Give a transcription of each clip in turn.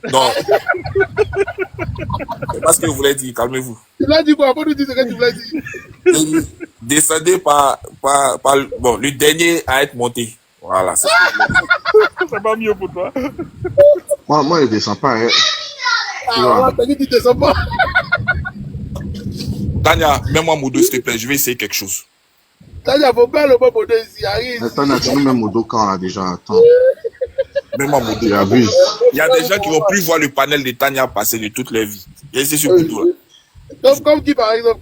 Non. C'est pas ce que vous voulez dire, calmez-vous. Tu l'as dit quoi? Faut nous dire ce que tu voulais dire. Descendez bon, le dernier à être monté. Voilà, c'est C'est pas mieux pour toi. Moi, je descends pas. Hein. T'as dit que tu descends pas. Tania, mets-moi mon dos, s'il te plaît, je vais essayer quelque chose. Tania, faut pas le bon modèle ici, arrive. Tania, tu nous mets mon dos quand là déjà? Attends. Mets-moi mon dos. Tu abuses. Il y a des gens qui vont plus voir le panel de Tania passer de toute leur vie. Et c'est ce couteau là. Comme qui par exemple?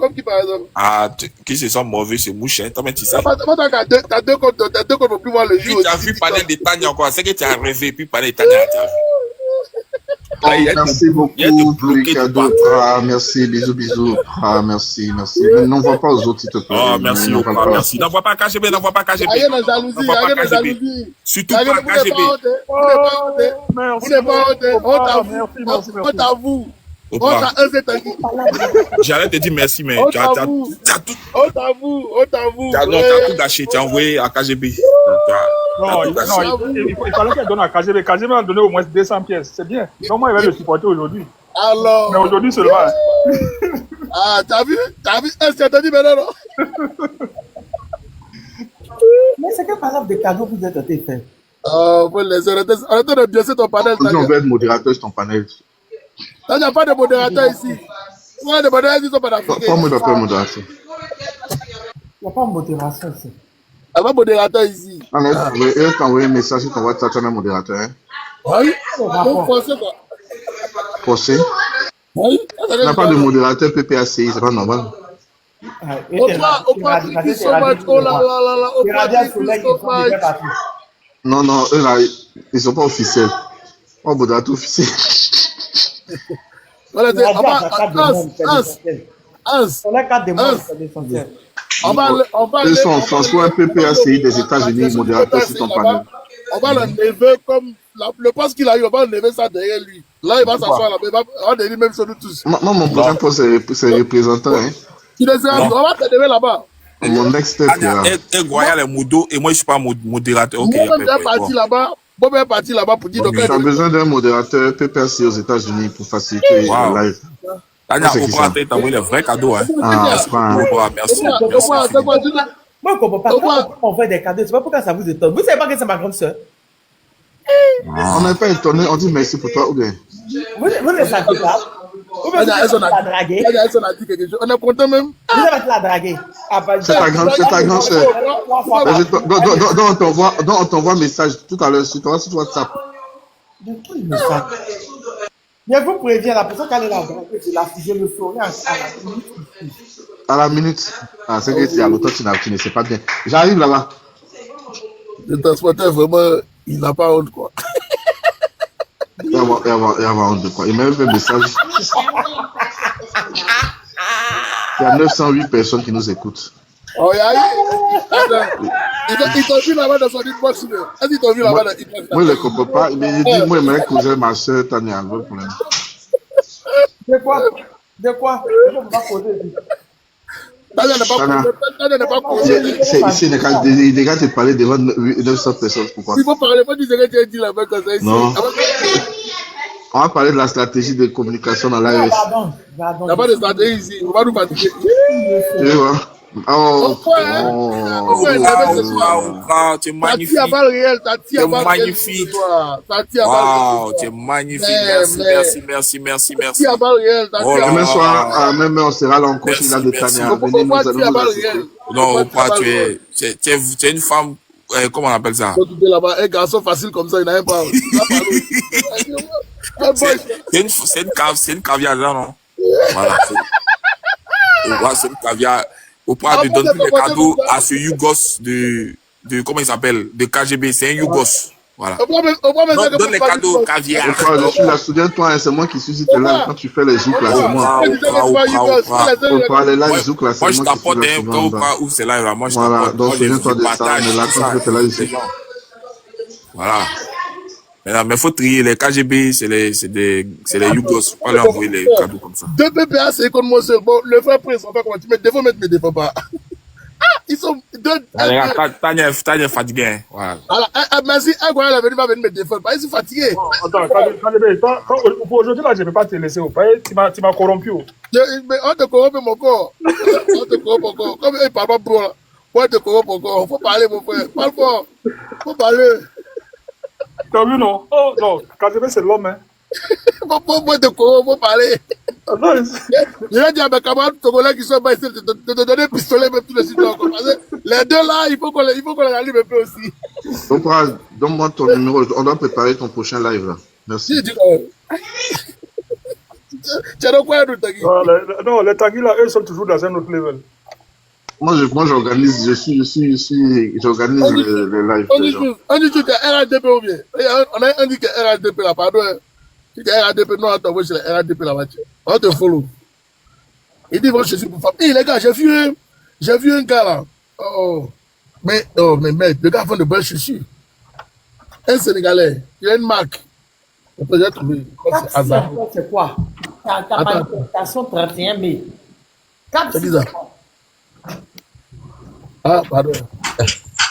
Ah, qui se sent mauvais, c'est mouche, hein. Toi, mais tu sais. T'as deux comptes pour plus voir le jour. Tu as vu le panel de Tania encore, c'est que tu as rêvé, puis le panel de Tania, tu as vu. Merci beaucoup pour les cadeaux. Merci, bisous. Merci. N'envoie pas aux autres, s'il te plaît. Oh, merci, merci. N'envoie pas KGB, n'envoie pas KGB. Rien de jalousie, Surtout pas KGB. Vous n'êtes pas honte. On t'avoue. J'allais te dire merci, mais tu as tout. On t'avoue. Tu as tout gâché, tu as envoyé à KGB. Non, il fallait qu'elle donne à KGB. KGB a donné au moins 200 pièces. C'est bien. Donc moi, il va le supporter aujourd'hui. Alors. Mais aujourd'hui seulement. Ah, t'as vu? Est-ce que t'as dit maintenant, non? Mais c'est quel par exemple de cadeaux vous êtes en train de faire? Pour les arrêtez de biaiser ton panel. On veut être modérateur sur ton panel. Il n'y a pas de modérateur ici. Ouais, les modérateurs ici sont pas d'Afrique. Pourquoi moi je m'appelle modérateur? Il n'y a pas de modération ici. Il n'y a pas de modérateur ici. Alors, tu t'as envoyé un message sur ton WhatsApp, tu es un modérateur. Hein? Oui. Donc, forcé quoi? Forcé? Oui. Il n'y a pas de modérateur PPACI, c'est pas normal. Non, eux là, ils sont pas officiels. Oh, modérateur officiel. Voilà, Ils sont en France pour un PPACI des États-Unis, modérateur sur ton panel. On va l'enlever comme le poste qu'il a eu, on va enlever ça derrière lui. Là, il va s'asseoir là, on va dire même sur nous tous. Moi, mon prochain poste, c'est représentant. Hein. Tu les as, on va t'enlever là-bas. Mon next step, et Goya les Moudo, et moi, je ne suis pas modérateur. Ok, moi, je suis parti là-bas pour dire. Tu as besoin d'un modérateur PPACI aux États-Unis pour faciliter le live. Tania, on prend t'as envoyé les vrais cadeaux. Hein. Merci. Moi, je ne comprends pas. Quand on fait des cadeaux, je ne sais pas pourquoi ça vous étonne. Vous ne savez pas que c'est ma grande soeur? On n'est pas étonné, on dit merci pour toi ou bien? Vous ne savez pas? Vous ne savez pas la draguer? On est content même. Vous avez la draguer. C'est ta grande soeur. Donc on t'envoie un message tout à l'heure sur WhatsApp. De quel message? Mais vous prévenez la personne qu'elle est là, je le ferai à la minute. Ah, c'est que tu as l'autre, tu ne sais pas bien. J'arrive là-bas. Le transporteur, vraiment, il n'a pas honte, quoi. Il va avoir honte de quoi? Il m'a même fait un message. Il y a 908 personnes qui nous écoutent. Oh, il t'a vu là-bas dans son inbox. Est-ce qu'il t'a vu là-bas dans l'inbox? Moi, je ne le comprends pas. Mais il dit, moi, j'aimerais couser ma soeur Tania. Un vrai problème. De quoi? Je ne peux pas poser. Tania n'est pas causé. C'est des gars qui parlent devant 900 personnes. Pourquoi? Si vous parlez pas du secret, tu as dit là-bas comme ça ici. Non. On va parler de la stratégie de communication dans l'AES. Il n'y a pas de stratégie ici. On va nous fatiguer. Tu vois? Oh, tu es magnifique. Tu es magnifique. Wow, tu es magnifique. Merci. Demain soir, même on sera là encore sur la de Tania. Non, tu es une femme, comment on appelle ça? Un garçon facile comme ça, il n'a même pas. C'est une caviar là, non? Voilà. C'est une caviar. Oprah ne donne plus les cadeaux à ce Yougos de comment il s'appelle, de KGB, c'est un Yougos. Voilà. Donne les cadeaux caviar. Je suis là, souviens-toi, c'est moi qui suis là quand tu fais les zouks là, c'est moi. Oprah, les lives zouks là, c'est moi. Moi, je t'apporte un Oprah où c'est là, moi je t'apporte. Voilà, donc souviens-toi de ça, on est là quand tu fais là ici. Voilà. Mais il faut trier les KGB, c'est les Yougos. Pas leur envoyer les cadeaux comme ça. Deux PPA, c'est comme moi seul. Bon, le frère prince, on va comment tu mets des fois, mais ne défends pas. Ils sont deux. Allez, Tania fatigué. Hein. Voilà. Alors, merci, Agoyal est venu me défendre. Ils sont fatigués. Attends, pour aujourd'hui, là, je ne peux pas te laisser. Tu m'as corrompu. Mais on te corrompt mon corps. On te corrompt mon corps. Comme il parle pas pour là. On te corrompt mon corps. Faut parler, mon frère. Parle fort. Faut parler. T'as vu, non? Oh, non. KGB, c'est l'homme, hein. Faut te corrompre, faut parler. Je vais dire à mes camarades togolais qui sont bas ici de te donner un pistolet, même tout de suite. Les deux là, il faut qu'on les allume un peu aussi. Donne-moi ton numéro. On doit préparer ton prochain live là. Merci. Tu as quoi, nous, Tanguy? Non, les Tanguy là, eux sont toujours dans un autre level. Moi, j'organise, j'organise le live. On dit que RADP ou bien? On a dit que RADP là, pardon. Si tu es RADP, non, attends, moi, je suis RADP là-bas. On te follow. Il dit, bon, je suis pour femme. Hé, les gars, j'ai vu un gars là. Mais mec, le gars fait de belles chaussures. Un Sénégalais, il a une marque. On peut déjà trouver. C'est hasard. C'est quoi? T'as pas une prestation 31 mai. C'est bizarre. Ah, pardon.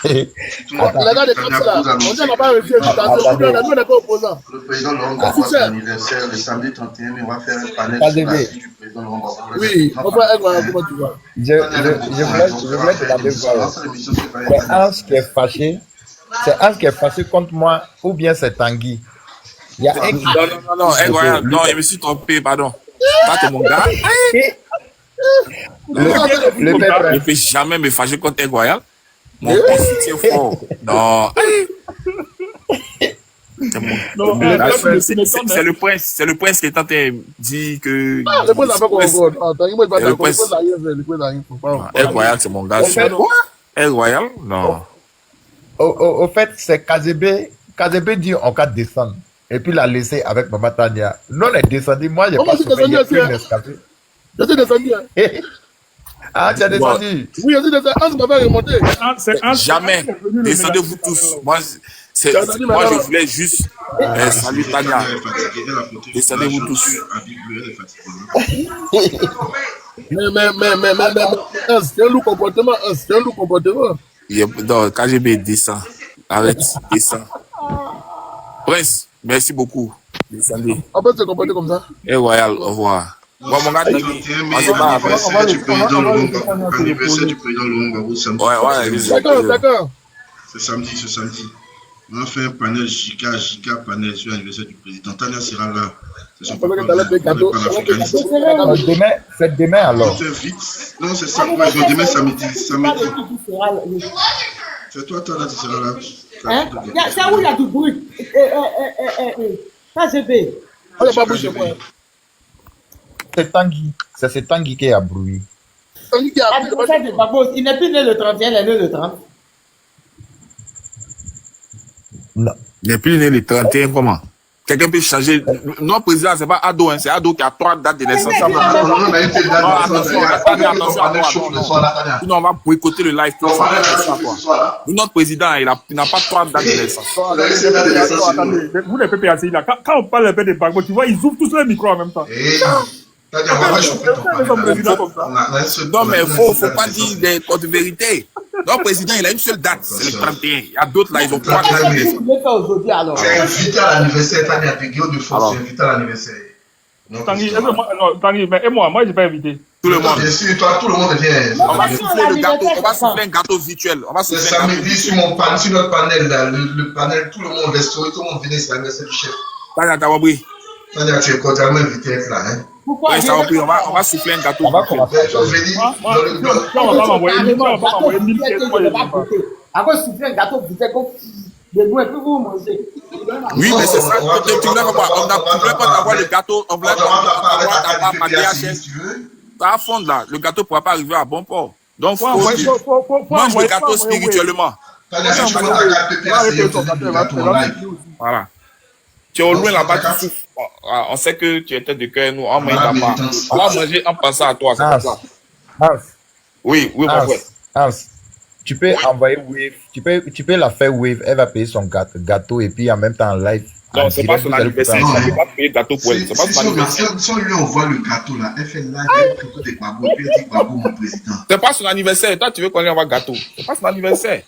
Les gars de Cap, là, on n'a pas réussi à faire nous, on n'est pas opposants. Le président Laurent Gbagbo, son anniversaire, le samedi 31 mai, on va faire un panel sur la vie du président Laurent Gbagbo. Oui, on va voir comment tu vois. Je voulais te demander c'est Hans qui est fâché. C'est Hans qui est fâché contre moi ou bien c'est Tanguy? Il y a un qui... Non, je me suis trompé, pardon. Pas que mon gars. Je ne peux jamais me fâcher contre Egoyal. Mon soutien fort. Non. C'est le prince qui est en train de dire que. Le prince n'a pas compris. Egoyal, c'est mon gars. Egoyal, non. Au fait, c'est KGB dit on va descendre. Et puis l'a laissé avec Maman Tania. Non, on est descendu. Moi, j'ai pas souffert. Je suis descendu. Ah, tu as descendu? Oui, je suis descendu. Hans m'a fait remonter. Jamais. Descendez-vous tous. Moi, je voulais juste saluer Tania. Descendez-vous tous. Mais, c'est un loup comportement. C'est un loup comportement. Non, KGB descend. Arrête, descend. Prince, merci beaucoup. Descendez. On peut se comporter comme ça. Et Royal, au revoir. Bon, mon gars, anniversaire du président Laurent Gbagbo samedi. Ouais, d'accord. Ce samedi. On a fait un panel Giga panel sur l'anniversaire du président. Tania sera là. C'est son papa. C'est demain alors. Non, c'est ça. Demain samedi. C'est toi, Tania, tu seras là. C'est où il y a du bruit. KGB. On n'a pas bougé, moi. C'est Tanguy. C'est Tanguy qui a bruit. Il n'est plus né le 31, il est né le 30. Non. Il n'est plus né le 31, comment? Quelqu'un peut changer. Notre président, c'est pas Ado, hein. C'est Ado qui a 3 dates de naissance. Sinon, on va boycotter le live. Notre président, il n'a pas 3 dates de naissance. Vous les PPACI là, quand on parle un peu de Gbagbo, tu vois, ils ouvrent tous les micros en même temps. Non, mais il ne faut pas dire des codes de vérité. Notre président, il a une seule date, c'est le 31. Il y a d'autres là, ils ont 3 dates. Tu es invité à l'anniversaire, Tania, tu es Guillaume de France, tu es invité à l'anniversaire. Tanguy, mais moi, je ne vais pas inviter. Tout le monde. Bien sûr, toi, tout le monde vient. On va souffler le gâteau, on va souffler un gâteau virtuel. Le samedi, sur notre panel, là, le panel, tout le monde, les stories, tout le monde vient, c'est l'anniversaire du chef. Tania, t'as compris? Tania, tu es cordialement invité à être là, hein. Pourquoi? Oui, ça va plus, on va souffler un gâteau. On va commencer. On va m'envoyer 1000 pièces. Avant de souffler un gâteau, vous êtes comme de nous et puis vous mangez. Oui, mais c'est ça. Tu voulais pas avoir le gâteau, on voulait avoir ma DHL. À fond là, le gâteau ne pourra pas arriver à bon port. Donc, faut mange le gâteau spirituellement. Voilà. Tu es au loin là-bas, tu souffres. On sait que tu étais de cœur, nous, on mange là-bas. On va manger en pensant à toi. Hans. Oui, mon frère. Hans. tu peux envoyer Wave, tu peux la faire Wave, elle va payer son gâteau et puis en même temps en live. Non, c'est pas son anniversaire. Non, Ça peut pas payer le gâteau pour elle. C'est pas son anniversaire. Si on lui envoie le gâteau là, elle fait live, elle photo des Gbagbo, et puis elle dit Gbagbo, mon président. C'est pas son anniversaire. Toi, tu veux qu'on lui envoie gâteau. C'est pas son anniversaire.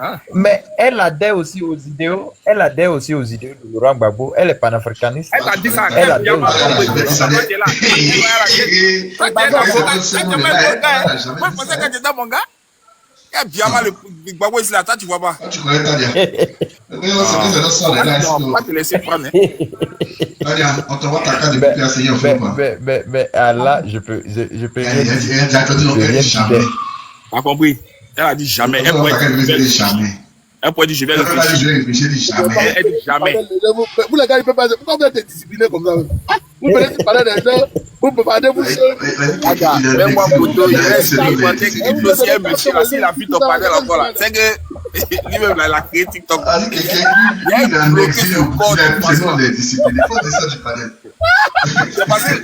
Hein? Mais elle adhère aussi aux idéaux. Elle adhère aussi aux idéaux de Laurent Gbagbo. Elle est panafricaniste. Elle a dit ça. Elle a dit Moi, ça. je pensais que j'étais mon gars. Il y a bien mal le Gbagbo ici là. Toi, tu vois pas. Tu connais Tadia? On va te laisser prendre. Tadia, on t'envoie ta carte de PPAC, on fait quoi? Mais là, je peux rien dire. T'as compris? Elle a dit jamais. Elle pourrait dire je vais réfléchir. Elle dit jamais. Vous les gars, ils peuvent pas. Pourquoi vous êtes disciplinés comme ça? Vous pouvez parler des gens, vous pouvez parler vous seuls. Même moi, Boto, il reste un dossier, monsieur, là, s'il a vu ton panel encore là. C'est que lui-même, il a créé TikTok. Il a bloqué son corps de façon.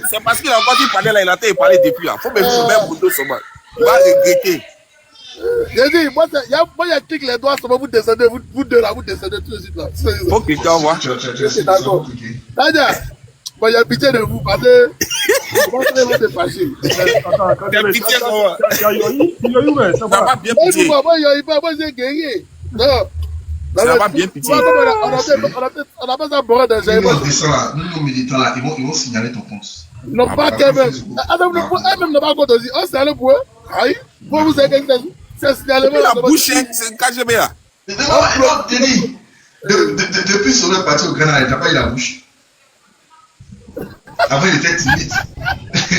C'est parce qu'il a encore dit panel là, il a été parlé depuis là. Faut même Boto sur moi. Il va regretter. J'ai dit, moi, il y a clique les doigts, vous descendez, vous deux là, vous descendez tout de suite là. Faut que quelqu'un voit. D'accord. Tadia, moi, il y a pitié de vous, parce que vous êtes fâchés. T'as pitié de moi. Ça va bien pitié. Moi, j'ai gagné. Non. Ça va bien pitié. On a pas ça boré dans les nous, militants là, ils vont signaler ton compte. Non, pas qu'elle-même. Elle-même n'a pas compte aussi. On s'est allé pour eux. Aïe. Pour vous, c'est quelque chose. C'est signalement. La bouche, c'est un KGB là. Depuis son parti au Ghana, il n'a pas eu la bouche. Avant, il était timide.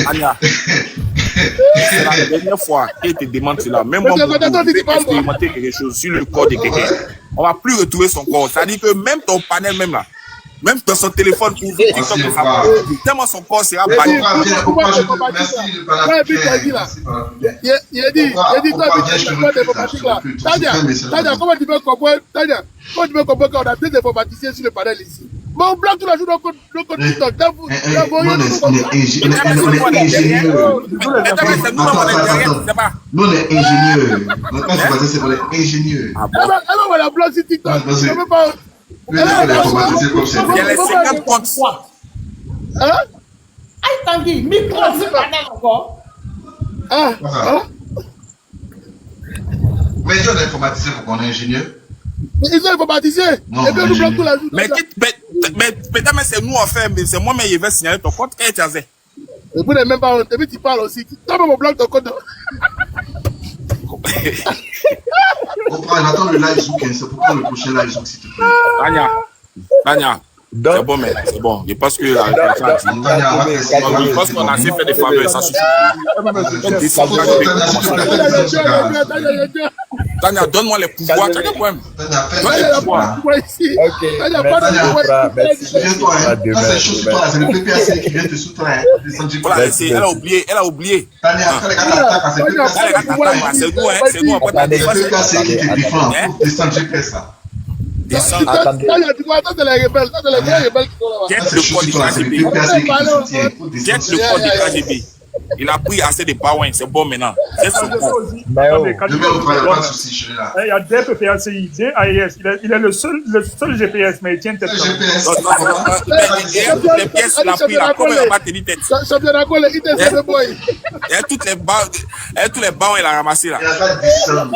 Anya, c'est la dernière fois qu'il te demande cela. Même moi, je vais expérimenter quelque chose sur le corps de quelqu'un. On ne va plus retrouver son corps. C'est-à-dire que même ton panel, même là, même dans son téléphone pour vous, tellement son corps sera banni. Il a dit, toi, Tadia, comment tu peux comprendre, Tadia, comment tu peux comprendre qu'on a des informaticiens sur le panel ici? Mais on bloque tout la journée dans le TikTok. Nous, on est ingénieurs. Notre pas c'est pour les ingénieurs. Alors, on la bloque sur TikTok. Je ne veux pas. Il y a les 50 comptes. Hein? Aïe, Tanguy, micro, c'est pas encore. Mais ils ont des informaticiens pour qu'on est ingénieur. Ils sont informaticiens. Et puis, on nous bloque tout la journée. Mais peut-être c'est nous en fait, mais c'est moi-même qui vais signaler ton compte. Et vous n'êtes même pas honte. Et puis tu parles aussi. Toi-même, on bloque ton compte. On attend le live Zouk, c'est pourquoi le prochain live Zouk, s'il te plaît. Tania, c'est bon, mais c'est bon. Je pense que je pense qu'on a assez fait des faveurs, ça suffit. Tania, donne-moi les pouvoirs. Tania, problème. Donne les pouvoirs. C'est le PPAC qui vient te soutenir. Voilà, elle a oublié. C'est nous, on peut le PPAC qui te défend. Descends GPS là. Attendez. Jette le code du KGB. Jette le code du KGB. Il a pris assez de power, c'est bon maintenant. C'est son compte. Demain, on travaille, pas de soucis, je suis là. Il y a des PPACI, des AES. Il est le seul GPS, mais il tient tête. GPS, les pièces, il a pris la commune, il va tenir tête. Et toutes les barres, il a ramassé là.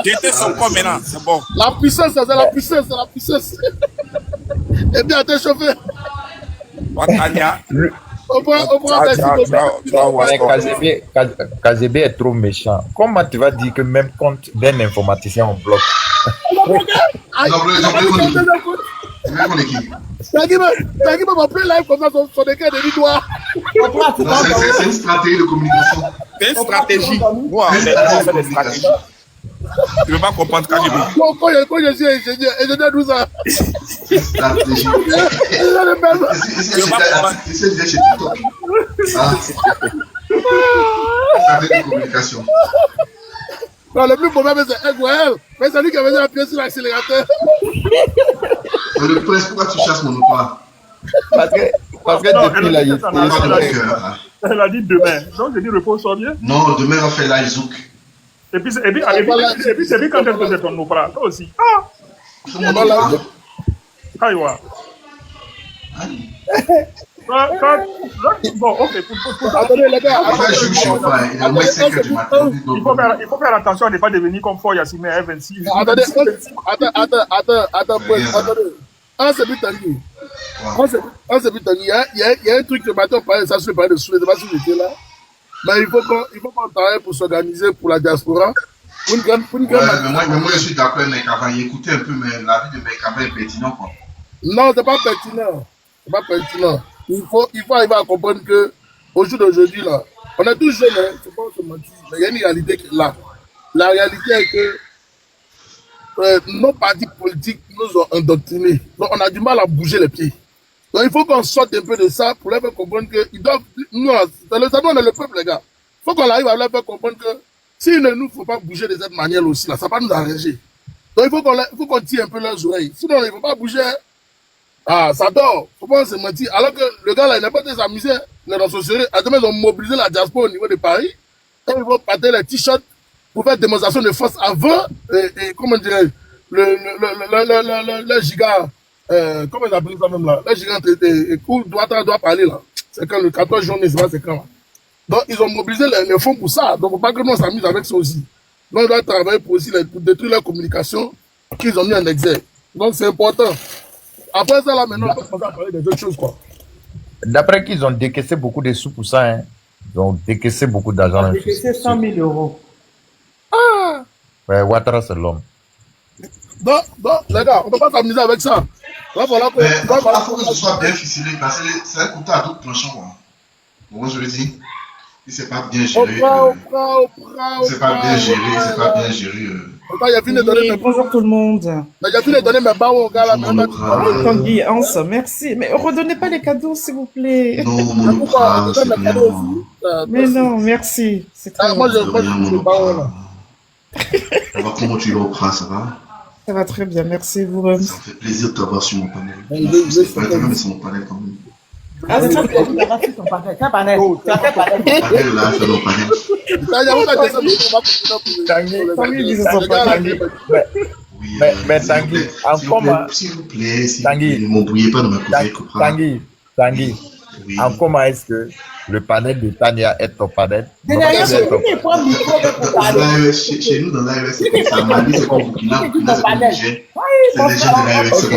J'étais son corps maintenant, c'est bon. La puissance, c'est la puissance, c'est la puissance. Et bien, t'es chauffé. Tania. KGB est trop méchant. Comment tu vas dire que même compte d'un informaticien on bloque? Tanguy m'a appelé live comme ça sur des cas de l'histoire. C'est une stratégie de communication. C'est une stratégie. Moi, on fait des stratégies. Tu ne veux pas comprendre KGB. Quand je suis ingénieur 12 ans. Stratégie. Tu ne veux pas comprendre. Stratégie de communication. Non, le plus mauvais, c'est Edouard. Mais c'est lui qui avait appuyé sur l'accélérateur. Le prince, pourquoi tu chasses mon opéra? Parce que depuis la Elle a dit demain. Donc, je dis repose-toi bien. Non, demain, on fait live Zouk. Et puis, c'est bien quand est-ce que c'est ton opéra, toi aussi. Ah! Voilà. Aïwa. Bon, ok. Attendez, les gars. Il faut faire attention à ne pas devenir comme Fort Yassine F26. Attendez. Ah, c'est plus tangué. Ah, c'est plus tangué. Il y a un truc que maintenant on parlait de ça sur le palais de Soulé, je ne sais pas si j'étais là. Mais il faut qu'on travaille pour s'organiser pour la diaspora. Mais moi, je suis d'accord avec Mekava. Écoutez un peu, mais la vie de Mekava est pertinent, quoi. Non, c'est pas pertinent. C'est pas pertinent. Il faut arriver à comprendre que au jour d'aujourd'hui, là, on est tous jeunes, hein, c'est pas se mentir, mais il y a une réalité qui est là. La réalité est que nos partis politiques nous ont endoctrinés. Donc on a du mal à bouger les pieds. Donc il faut qu'on sorte un peu de ça pour leur faire comprendre que ils doivent. Nous, on est le peuple, les gars. Il faut qu'on arrive à leur faire comprendre que s'il ne nous faut pas bouger de cette manière aussi, là, ça va nous arranger. Donc il faut qu'on tire un peu leurs oreilles. Sinon, il ne faut pas bouger. Ah, ça dort. Faut pas se mentir. Alors que le gars là, il n'a pas été s'amuser. Il est dans son sérieux. À demain, ils ont mobilisé la diaspora au niveau de Paris. Et ils vont porter les t-shirts pour faire démonstration de force avant. Et comment dirais le giga. Comment ils appellent ça même là? Le giga doit parler là. C'est quand le 14 juin, c'est quand là. Donc, ils ont mobilisé les fonds pour ça. Donc, il ne faut pas que nous s'amuse avec ça aussi. Donc, ils doivent travailler pour aussi pour détruire leur communication qu'ils ont mis en exergue. Donc, c'est important. Après ça, là, maintenant, on peut commencer à parler des autres choses, quoi. D'après qu'ils ont décaissé beaucoup de sous pour ça, hein. Ils ont décaissé beaucoup d'argent. Ils ont décaissé 100 000 euros. Ah! Ouais, Ouattara, c'est l'homme. Donc, les gars, on ne peut pas s'amuser avec ça. Là, voilà Mais il faut que ce soit bien ficelé, parce que c'est un couteau à double tranchant, quoi. Moi, je veux dire, si c'est pas bien géré, c'est pas bien géré. Bonjour tout le monde. Mais j'ai fini de donner mes barons au gars là. Tanguy, Hans, merci. Mais redonnez pas les cadeaux, s'il vous plaît. Non, mon frère, c'est rien. Mais non, merci. C'est très moi, je les barons là. Ça va, comment tu l'opras, ça va? Ça va très bien, merci vous-même. Ça me fait plaisir de t'avoir sur mon panel. C'est pas étonnant, mais c'est mon panel quand même. Ah, c'est ça, c'est ton panel. Quel panel? Tu as quel panel? Panel là, c'est mon panel. Tanguy dit que c'est son panel. Mais Tanguy, s'il vous plaît, ne m'embrouillez pas dans ma couverture. Tanguy, en comment est-ce que le panel de Tania est ton panel? Chez nous, dans l'ARS, c'est comme ça. Mali, c'est comme Burkina, Burkina, c'est comme Niger. C'est les gens de l'ARS, c'est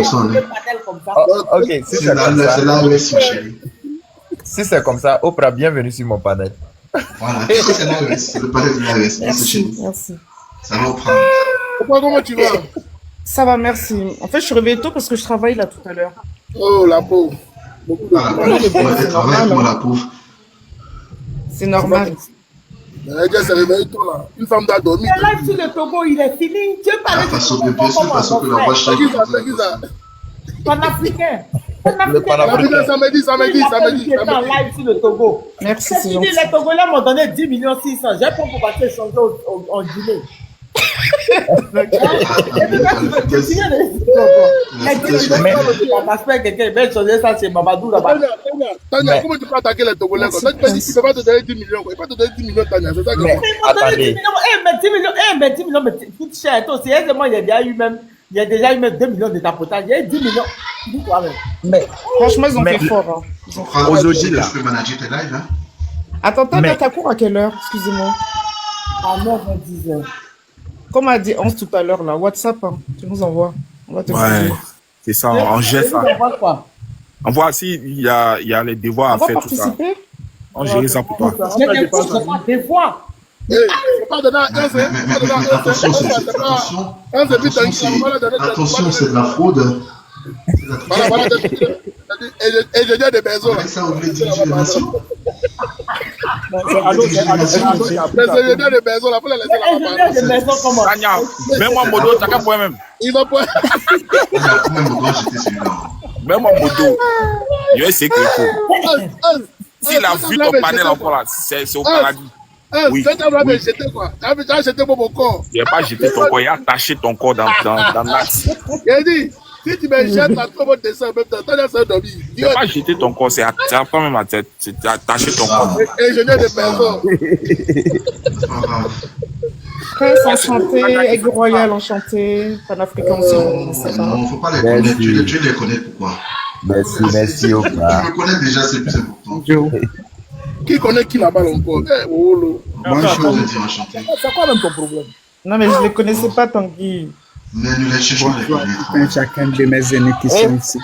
comme ça. Ok, si c'est comme ça. C'est l'ARS, chérie. Si c'est comme ça, Oprah, bienvenue sur mon panel. Voilà, c'est l'ARS, c'est le panel de l'ARS. Merci. Ça va, Oprah? Comment tu vas? Ça va, merci. En fait, je suis réveillée tôt parce que je travaille là tout à l'heure. Oh, la pauvre. La pauvre. C'est normal. Elle s'est réveillée tôt là. Une femme doit dormir. Le live sur le Togo, il est fini. Tu veux parler parce que la voix change. Panafricain. Samedi. Qui est en live sur le Togo. Merci, c'est gentil. Les Togolais m'ont donné 10 millions 600. J'ai pas pour partir changer en Guinée. Tania, comment tu peux attaquer les Togolais? Tu ne peux pas te donner 10 millions. Il ne peut pas te donner 10 millions, Tania. C'est ça que attendez. 10 millions, mais coûte cher. Sérieusement, il y a déjà eu même 2 millions de tapotage. Il y a eu 10 millions. Mais franchement, ils ont fait fort. Aujourd'hui, là. Je peux manager tes lives, hein? Attends, t'as cours à quelle heure? Excusez-moi. À 9h10. Comme a dit Hans tout à l'heure, là, WhatsApp, hein, tu nous envoies. On va te ouais, c'est ça, en geste. On voit si il y a les devoirs à faire, tout ça. On gère ça pour toi. Des fois. Attention, c'est de la fraude. Et je dis des maisons. Avec ça, on voulait diriger les nations. Mets-moi Modo, t'as qu'à point même. Il va point. Mets-moi Modo. Je vais essayer que s'il a vu ton panel encore là, c'est au paradis. Oui. Tu as jeté mon corps. Il n'a pas jeté ton corps, il a attaché ton corps dans l'axe. Il a dit, si tu me jettes la trop bonne dessin en même temps, tu as dormi. Il n'a pas jeté ton corps, c'est pas même la tête, c'est attaché ton corps. Ingénieur de personne. Prince enchanté, Aigle Royal enchanté, panafricain aussi, je ne sais pas. Non, faut pas les connaître. Tu les connais pourquoi? Merci, Opa. Tu me connais déjà, c'est plus important. Qui connaît qui là-bas encore? Bonjour. Je dis enchanté. C'est quoi même ton problème? Non, mais je ne les connaissais pas, Tanguy. Mais nous les cherchons les connaître. Chacun de mes aînés qui sont ici.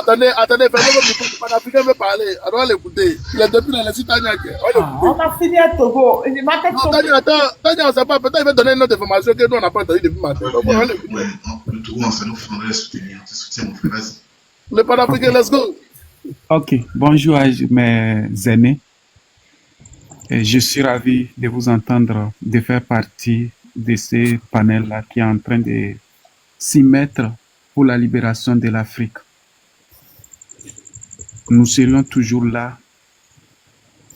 Attendez, fais-le comme panafricain veut parler. On doit l'écouter. Il est depuis dans les sites Tania. On a fini à Togo. Ma tête Non, Tania, on ne sait pas. Peut-être qu'il va donner une autre information que nous, on n'a pas entendu depuis matin. Le Togo, ça nous ferait les soutenir. Tu soutiens mon frère, vas-y. Le panafricain, let's go. Ok, bonjour à mes aînés. Et je suis ravi de vous entendre, de faire partie de ce panel-là qui est en train de s'y mettre pour la libération de l'Afrique. Nous serions toujours là,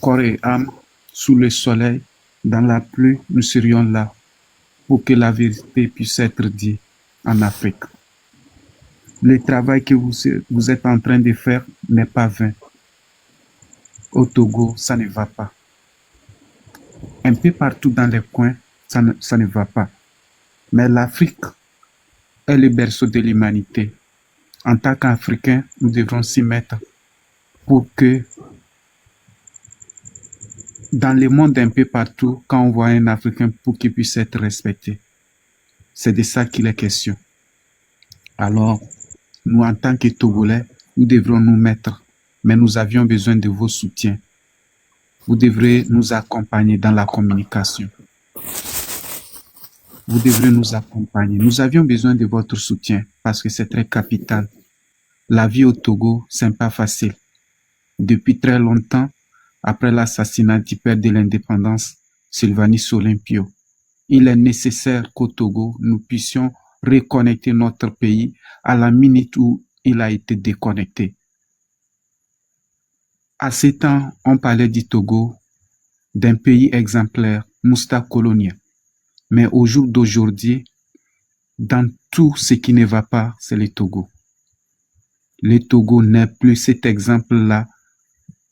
corps et âme, sous le soleil, dans la pluie, nous serions là pour que la vérité puisse être dite en Afrique. Le travail que vous êtes en train de faire n'est pas vain. Au Togo, ça ne va pas. Un peu partout dans les coins, ça ne va pas. Mais l'Afrique est le berceau de l'humanité. En tant qu'Africains, nous devrons s'y mettre pour que dans le monde un peu partout, quand on voit un Africain, pour qu'il puisse être respecté. C'est de ça qu'il est question. Alors, nous, en tant que Togolais, nous devrons nous mettre, mais nous avions besoin de vos soutiens. Vous devrez nous accompagner dans la communication. Vous devrez nous accompagner. Nous avions besoin de votre soutien parce que c'est très capital. La vie au Togo, c'est pas facile. Depuis très longtemps, après l'assassinat du père de l'indépendance, Sylvanus Olympio, il est nécessaire qu'au Togo, nous puissions reconnecter notre pays à la minute où il a été déconnecté. À ce temps, on parlait du Togo, d'un pays exemplaire, mousta colonial. Mais au jour d'aujourd'hui, dans tout ce qui ne va pas, c'est le Togo. Le Togo n'est plus cet exemple-là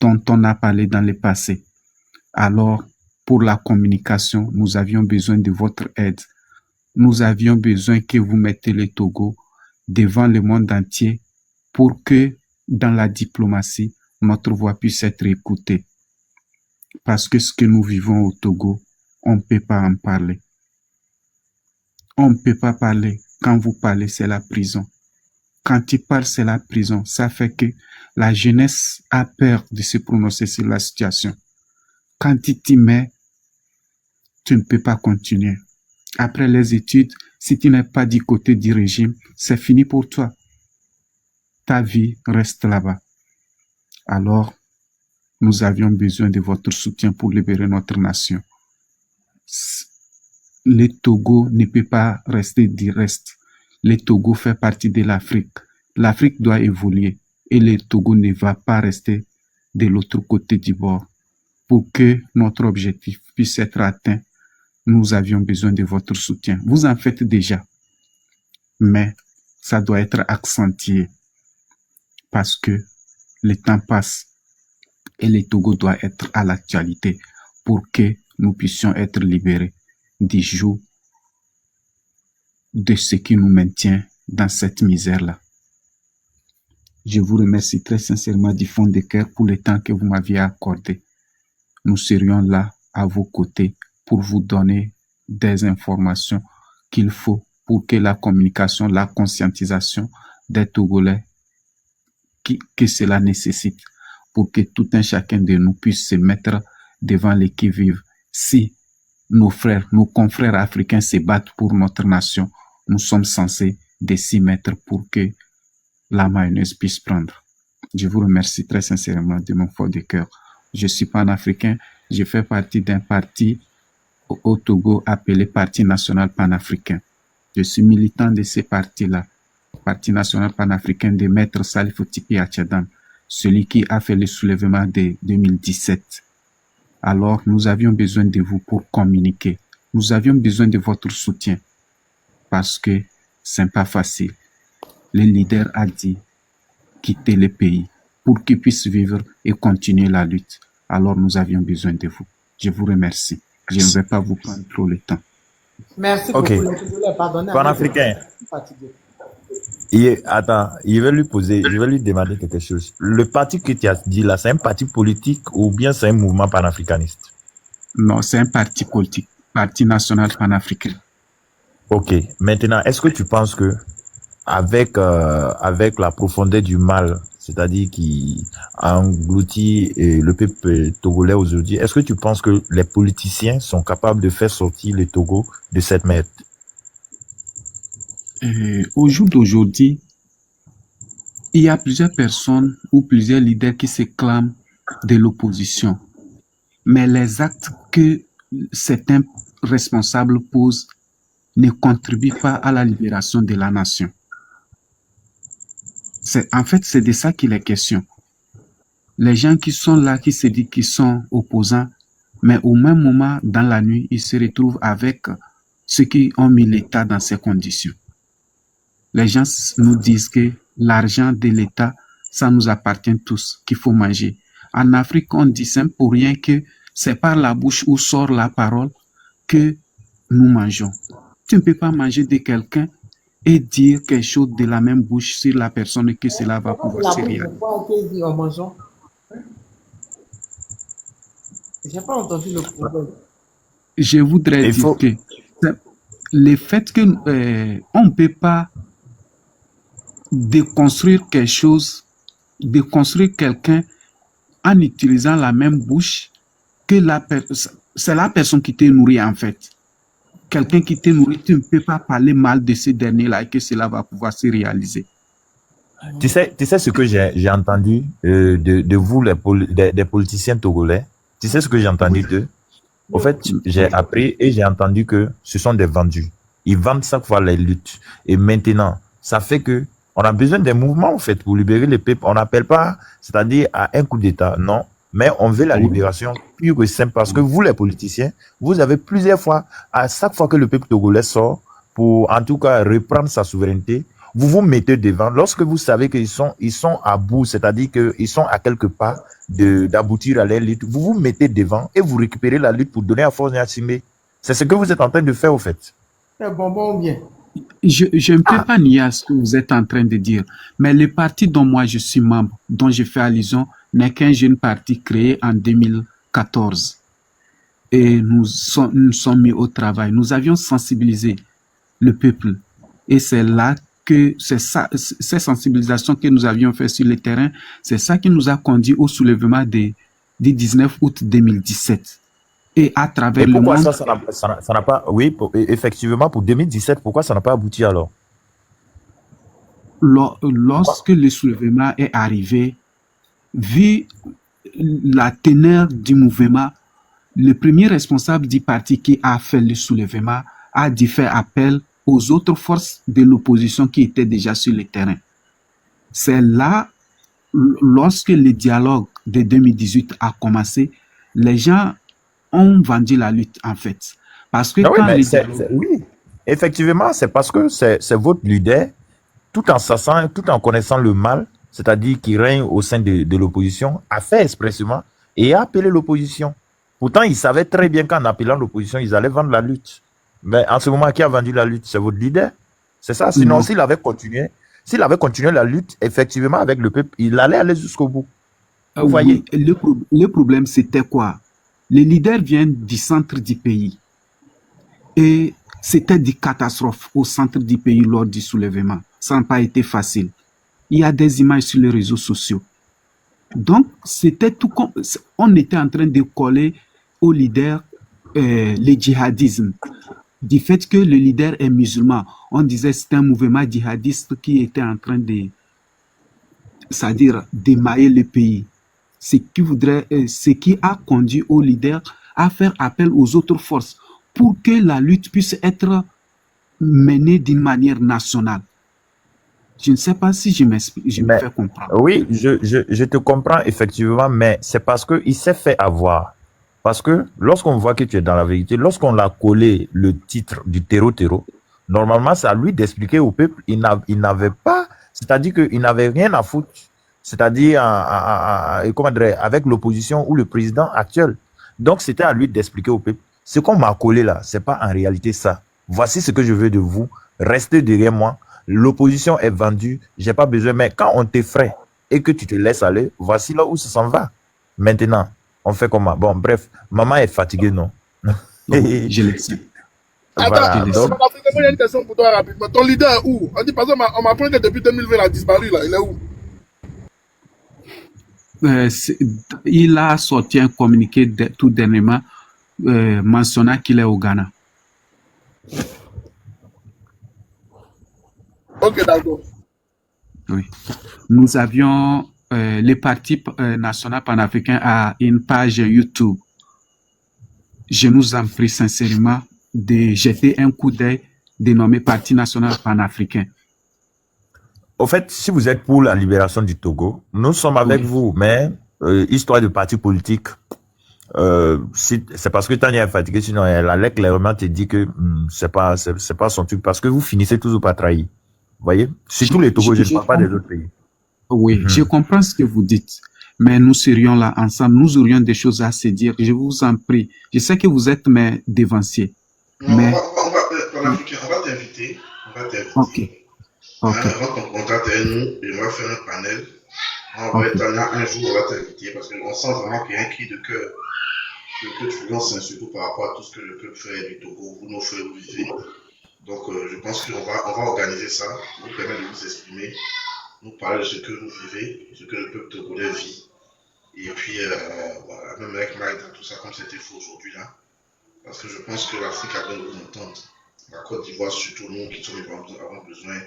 dont on a parlé dans le passé. Alors, pour la communication, nous avions besoin de votre aide. Nous avions besoin que vous mettez le Togo devant le monde entier pour que, dans la diplomatie, notre voix puisse être écoutée. Parce que ce que nous vivons au Togo, on ne peut pas en parler. On ne peut pas parler. Quand vous parlez, c'est la prison. Quand tu parles, c'est la prison. Ça fait que la jeunesse a peur de se prononcer sur la situation. Quand tu t'y mets, tu ne peux pas continuer. Après les études, si tu n'es pas du côté du régime, c'est fini pour toi. Ta vie reste là-bas. Alors, nous avions besoin de votre soutien pour libérer notre nation. Le Togo ne peut pas rester du reste. Le Togo fait partie de l'Afrique. L'Afrique doit évoluer et le Togo ne va pas rester de l'autre côté du bord. Pour que notre objectif puisse être atteint, nous avions besoin de votre soutien. Vous en faites déjà, mais ça doit être accentué parce que le temps passe et le Togo doit être à l'actualité pour que nous puissions être libérés du joug de ce qui nous maintient dans cette misère-là. Je vous remercie très sincèrement du fond de cœur pour le temps que vous m'aviez accordé. Nous serions là à vos côtés pour vous donner des informations qu'il faut pour que la communication, la conscientisation des Togolais que cela nécessite pour que tout un chacun de nous puisse se mettre devant les qui-vive. Si nos frères, nos confrères africains se battent pour notre nation, nous sommes censés de s'y mettre pour que la mayonnaise puisse prendre. Je vous remercie très sincèrement de mon fond de cœur. Je suis panafricain, je fais partie d'un parti au Togo appelé Parti national panafricain. Je suis militant de ce parti-là, Parti national panafricain de Maître Salif Tipi Atchadam, celui qui a fait le soulèvement de 2017. Alors, nous avions besoin de vous pour communiquer. Nous avions besoin de votre soutien parce que c'est pas facile. Le leader a dit quitter le pays pour qu'il puisse vivre et continuer la lutte. Alors, nous avions besoin de vous. Je vous remercie. Je ne vais pas vous prendre trop le temps. Merci Ok. beaucoup. Les Togolais, pardonnez à Panafricain. Je suis fatigué. Attends, je vais lui demander quelque chose. Le parti que tu as dit là, c'est un parti politique ou bien c'est un mouvement panafricaniste? Non, c'est un parti politique, Parti national panafricain. Ok. Maintenant, est-ce que tu penses que avec la profondeur du mal, c'est-à-dire qui engloutit le peuple togolais aujourd'hui, est-ce que tu penses que les politiciens sont capables de faire sortir le Togo de cette merde? Au jour d'aujourd'hui, il y a plusieurs personnes ou plusieurs leaders qui se clament de l'opposition. Mais les actes que certains responsables posent ne contribuent pas à la libération de la nation. En fait, c'est de ça qu'il est question. Les gens qui sont là, qui se disent qu'ils sont opposants, mais au même moment, dans la nuit, ils se retrouvent avec ceux qui ont mis l'État dans ces conditions. Les gens nous disent que l'argent de l'État, ça nous appartient tous, qu'il faut manger. En Afrique, on dit simple pour rien que c'est par la bouche où sort la parole que nous mangeons. Tu ne peux pas manger de quelqu'un et dire quelque chose de la même bouche sur la personne que cela va pouvoir se réaliser. J'ai pas entendu le problème. Je voudrais dire que le fait que on ne peut pas déconstruire quelque chose, déconstruire quelqu'un en utilisant la même bouche que c'est la personne qui te nourrit en fait. Quelqu'un qui te nourrit, tu ne peux pas parler mal de ce dernier-là et que cela va pouvoir se réaliser. Tu sais ce que j'ai entendu de vous, des politiciens togolais. Tu sais ce que j'ai entendu d'eux? En fait, j'ai appris et j'ai entendu que ce sont des vendus. Ils vendent chaque fois les luttes. Et maintenant, ça fait que on a besoin des mouvements, en fait, pour libérer les peuples. On n'appelle pas, c'est-à-dire à un coup d'État, non. Mais on veut la libération pure et simple parce que vous, les politiciens, vous avez plusieurs fois, à chaque fois que le peuple togolais sort pour, en tout cas, reprendre sa souveraineté, vous vous mettez devant. Lorsque vous savez qu'ils sont à bout, c'est-à-dire qu'ils sont à quelque part d'aboutir à leur lutte, vous vous mettez devant et vous récupérez la lutte pour donner à Force Niasimbe. C'est ce que vous êtes en train de faire, au fait. C'est bon ou bien? Je ne peux pas nier à ce que vous êtes en train de dire, mais le parti dont moi je suis membre, dont je fais allusion, n'est qu'un jeune parti créé en 2014. Et nous sommes mis au travail. Nous avions sensibilisé le peuple. Et c'est là que ces sensibilisations que nous avions faites sur le terrain, c'est ça qui nous a conduit au soulèvement du 19 août 2017. Et à travers le monde... ça n'a pas... Oui, effectivement, pour 2017, pourquoi ça n'a pas abouti alors? Lorsque le soulèvement est arrivé, vu la teneur du mouvement, le premier responsable du parti qui a fait le soulèvement a dû faire appel aux autres forces de l'opposition qui étaient déjà sur le terrain. C'est là, lorsque le dialogue de 2018 a commencé, les gens ont vendu la lutte, en fait. Parce que oui, effectivement, c'est parce que c'est votre leader, tout en connaissant le mal, c'est-à-dire qui règne au sein de l'opposition, a fait expressément et a appelé l'opposition. Pourtant, il savait très bien qu'en appelant l'opposition, ils allaient vendre la lutte. Mais en ce moment, qui a vendu la lutte? C'est votre leader. C'est ça. Sinon, s'il avait continué la lutte, effectivement, avec le peuple, il allait aller jusqu'au bout. Vous voyez? Le problème, c'était quoi? Les leaders viennent du centre du pays. Et c'était des catastrophes au centre du pays lors du soulèvement. Ça n'a pas été facile. Il y a des images sur les réseaux sociaux. Donc, c'était tout comme... On était en train de coller aux leaders le djihadisme. Du fait que le leader est musulman, on disait que c'était un mouvement djihadiste qui était en train de... c'est-à-dire d'émailler le pays. Ce qui a conduit aux leaders à faire appel aux autres forces pour que la lutte puisse être menée d'une manière nationale. Je ne sais pas si je me fais comprendre. Oui, je te comprends effectivement, mais c'est parce qu'il s'est fait avoir. Parce que lorsqu'on voit que tu es dans la vérité, lorsqu'on l'a collé le titre du terreau, normalement, c'est à lui d'expliquer au peuple, il n'avait pas, c'est-à-dire qu'il n'avait rien à foutre, c'est-à-dire avec l'opposition ou le président actuel. Donc, c'était à lui d'expliquer au peuple Ce qu'on m'a collé là, c'est pas en réalité ça. Voici ce que je veux de vous. Restez derrière moi. L'opposition est vendue. J'ai pas besoin. Mais quand on t'effraie et que tu te laisses aller, voici là où ça s'en va. Maintenant, on fait comment? Bon, bref, maman est fatiguée, non? Je le sais. Voilà, Attends, donc, il y a une question pour toi rapidement. Ton leader est où? On dit, par exemple, on m'apprend que depuis 2020, il a disparu là. Il est où? Il a sorti un communiqué tout dernièrement mentionnant qu'il est au Ghana. Ok, d'accord. Oui. Nous avions le Parti national panafricain a une page YouTube. Je nous en prie sincèrement de jeter un coup d'œil dénommé Parti national panafricain. au fait, si vous êtes pour la libération du Togo, nous sommes avec vous, mais histoire de parti politique, c'est parce que Tania est fatiguée, sinon elle allait clairement te dire que c'est pas son truc, parce que vous finissez toujours par trahir. Vous voyez? Surtout les Togo, je ne parle pas des autres pays. Oui, je comprends ce que vous dites, mais nous serions là ensemble, nous aurions des choses à se dire. Je vous en prie. Je sais que vous êtes mes dévanciers. Non, Mais... on va t'inviter. Ok. Avant qu'on contacte nous, et on va faire un panel. On va être là un jour, on va t'inviter parce qu'on sent vraiment qu'il y a un cri de cœur que tu lances, surtout par rapport à tout ce que le peuple fait du Togo, vous nos frères, vous vivez. Donc, je pense qu'on va organiser ça, vous permettre de vous exprimer, nous parler de ce que vous vivez, ce que le peuple togolais vit. Et puis, voilà, même avec Mike dans tout ça, comme c'était faux aujourd'hui là. Parce que je pense que l'Afrique a besoin de vous entendre. La Côte d'Ivoire, surtout nous qui sommes avons besoin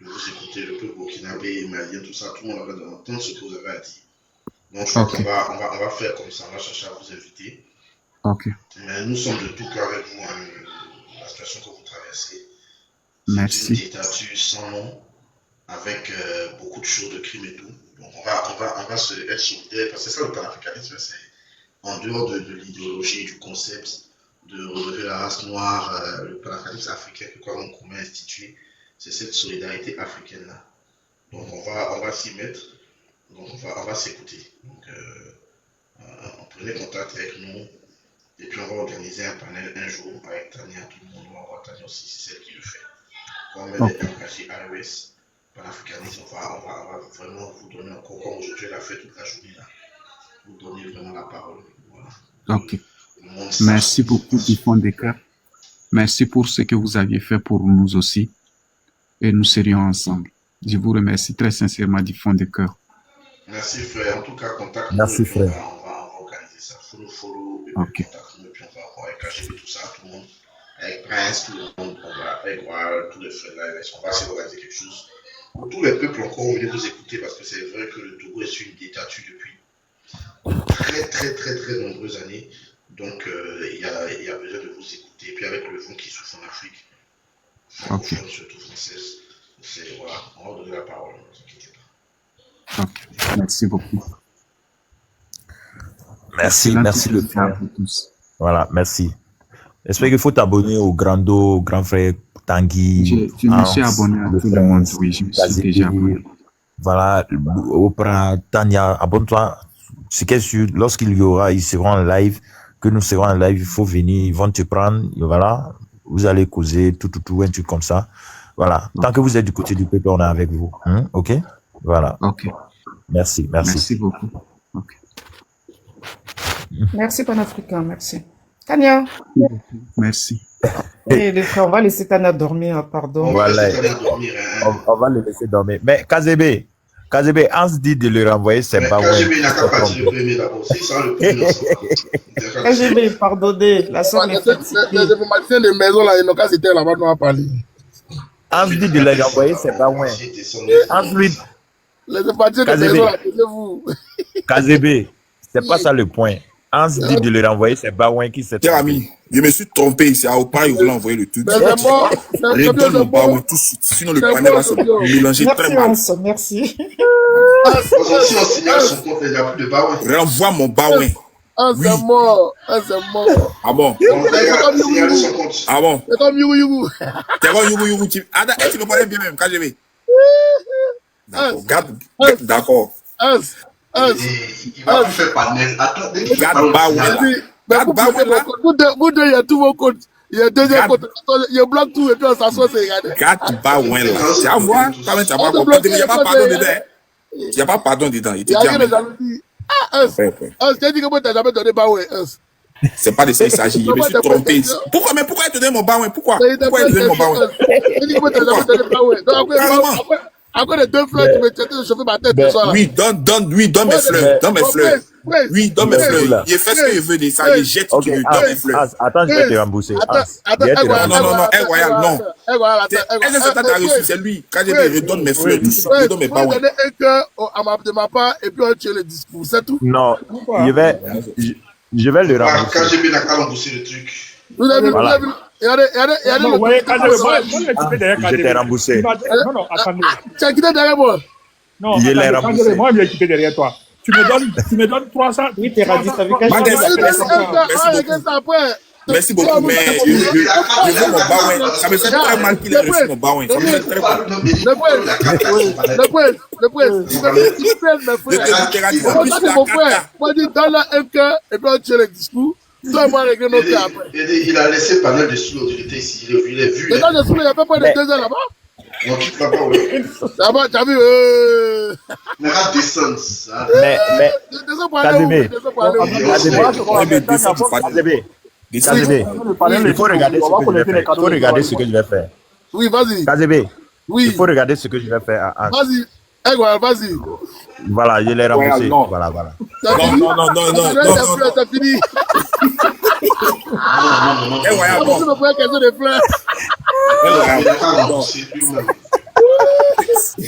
de vous écouter, le peuple burkinabé, malien, tout ça, tout le monde a besoin d'entendre ce que vous avez à dire. Donc, je crois qu'on va faire comme ça, on va chercher à vous inviter. Ok. Mais nous sommes de tout cœur avec vous, la situation que vous traversez. Merci. C'est une dictature sans nom, avec beaucoup de choses, de crimes et tout. Donc, on va se être solidaires, parce que c'est ça le panafricanisme, c'est en dehors de l'idéologie, du concept de relever la race noire, le panafricanisme africain que comme on a institué, c'est cette solidarité africaine-là. Donc on va s'y mettre, donc on va s'écouter. Donc prenez contact avec nous, et puis on va organiser un panel un jour avec Tania, tout le monde, on va voir Tania aussi, c'est celle qui le fait. On va mettre engagé AES, panafricanisme, on va vraiment vous donner encore, comme aujourd'hui elle a fait toute la journée là, vous donner vraiment la parole. Voilà. Ok. Merci beaucoup du fond des cœurs. Merci pour ce que vous aviez fait pour nous aussi. Et nous serions ensemble. Je vous remercie très sincèrement du fond des cœurs. Merci frère. En tout cas, contacte-nous. Merci frère. On va organiser ça. Follow. Ok. Contacte-nous. Et puis on va avec KGB, tout ça, tout le monde. Avec Prince, tout le monde. On va avec Wall, tous les frères là. On va essayer d'organiser quelque chose. Pour tous les peuples encore, venez vous écouter parce que c'est vrai que le Togo est sur une dictature depuis très nombreuses années. Donc, il y a besoin de vous écouter. Et puis, avec le vent qui souffle en Afrique, surtout française, voilà, on va donner la parole, ne vous inquiétez pas. Ok, merci beaucoup. Merci le frère. Voilà, merci. J'espère qu'il faut t'abonner au grand frère Tanguy. Je me suis abonné à tout le monde, oui, je me suis déjà abonné. Voilà, Oprah, Tania, abonne-toi. C'est qu'est-ce que lorsqu'il y aura, ils seront en live, que nous serons en live, il faut venir, ils vont te prendre, voilà, vous allez causer, tout, un truc comme ça. Voilà. Tant que vous êtes du côté du peuple, on est avec vous. Ok? Voilà. Ok. Merci. Merci beaucoup. Okay. Merci, Panafricain. Merci. Tania. Merci. Et les frères, on va laisser Tania dormir, pardon. Voilà. On va le laisser dormir. Mais KZB, Hans dit de le renvoyer, c'est pas vrai. KGB n'a qu'à partir le premier d'abord. C'est ça le premier. KGB, pardonnez. La somme est fatiguée. Les informaticiens de maison là, ils n'ont qu'à s'éteindre là-bas, nous à parler. Hans dit de le renvoyer, c'est pas vrai. Hans lui. Les informaticiens de maison là, taisez-vous. KZB, c'est pas ça le point. Hans dit de le renvoyer, c'est Baouin qui s'est trompé. Ami, je me suis trompé ici. À Opa, il voulait envoyer le truc. Redonne mon Baouin tout de suite. Sinon, le panel va se mélanger très mal. Merci. Renvoie mon Baouin. Oui. C'est mort. Ah bon? Ah bon? C'est comme Yougou. T'es comme Yougou. Tu le parlais bien même, KGB. D'accord. Il va plus faire panel. Attends, Garde Baouin. Mais vous bloquez mon compte. Vous deux, il y a tous vos comptes. Il y a deuxième compte. Il bloque tout et puis on s'assoit, c'est regarder. Quand tu vas loin là, tu vas voir, toi-même, tu vas pas comprendre. Il n'y a pas pardon dedans. Il n'y a pas pardon dedans. Il te Il y a rien de dit. jalousie. Ah, Uns, je t'ai dit que moi, tu n'as jamais donné Baoué, Uns. C'est pas de ça qu'il s'agit. Je me suis trompé. Pourquoi il te donne mon baouin? Pourquoi il te donne mon baouin? Je t'ai dit que moi, tu n'as jamais donné Baoué. Donc après les 2 fleurs, tu me tiens de chauffer ma tête ce soir là. Oui, donne mes fleurs. Donne mes fleurs. Oui, donne mes fleurs. Il fait ce qu'il veut de ça. Il jette ce qu'il veut. Donne mes fleurs. Attends, je vais te rembourser. Non, Royal, non. Est-ce que t'as reçu? C'est lui. Quand je lui redonne mes fleurs, tout ça, je donne mes baouins. Je vais donner un cœur de ma part et puis on tire le discours, c'est tout. Non, je vais le rembourser. KGB n'a qu'à rembourser le truc. Vous avez vu, regardez Non, ouais, Je t'ai remboursé. Non, attendez. Tu as quitté derrière moi. Non, Je l'ai attendez, remboursé. moi, je vais quitter derrière toi. Tu me donnes 300. Oui, t'es radis, t'as vu Merci beaucoup, mais je veux mon baouin. Ça me fait très mal qu'il ait reçu mon baouin. Ça me fait très mal. Le prince, il prenne mes frères. Mon frère, moi, je dis, donne-là un cœur et puis on tire le discours. Toi, moi, régler nos cœurs après. Il a laissé pas mal de sous l'autorité ici. Il est vu. Et dans le sous, il n'y a pas de 2 ans là-bas. Non, tu ne vas pas, oui. Là-bas, tu as vu, Il y aura des sens. Mais, KGB, il faut regarder ce que je vais faire. Oui, vas-y. KGB, Oui. il faut regarder ce que je vais faire. Vas-y. Vas-y. Voilà, je l'ai remboursé. non. Voilà. Non. C'est fini. Royal, Je me prends question de fleurs. Il n'a qu'à rembourser lui-même. Il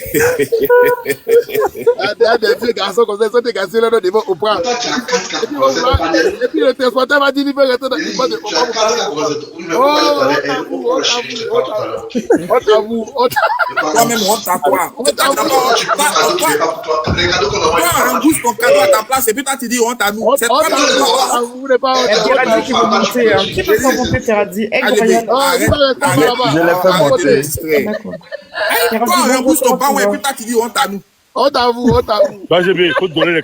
y a des vieux garçons comme ça, ils sont des garçons là, ils vont au point. Toi, tu as 4 Et puis le transporteur va dire qu'il veut rester dans le point de tu as 4 oui, mais pourquoi le chéri, je te parle tout à l'heure. toi-même, honte à toi. Tu peux pas tu n'es pas pour toi. Les cadeaux qu'on envoie, Toi, rembourse ton cadeau à ta place et puis toi, tu dis honte à nous. C'est toi vous voulez pas. T'es radis qui veut monter. Qui peut pas monter, t'es radis? Arrête. Je l'ai fait monter. D'accord. Toi, rembourse ton baouin et puis toi, tu dis honte à nous. Honte à vous. KGB, il faut donner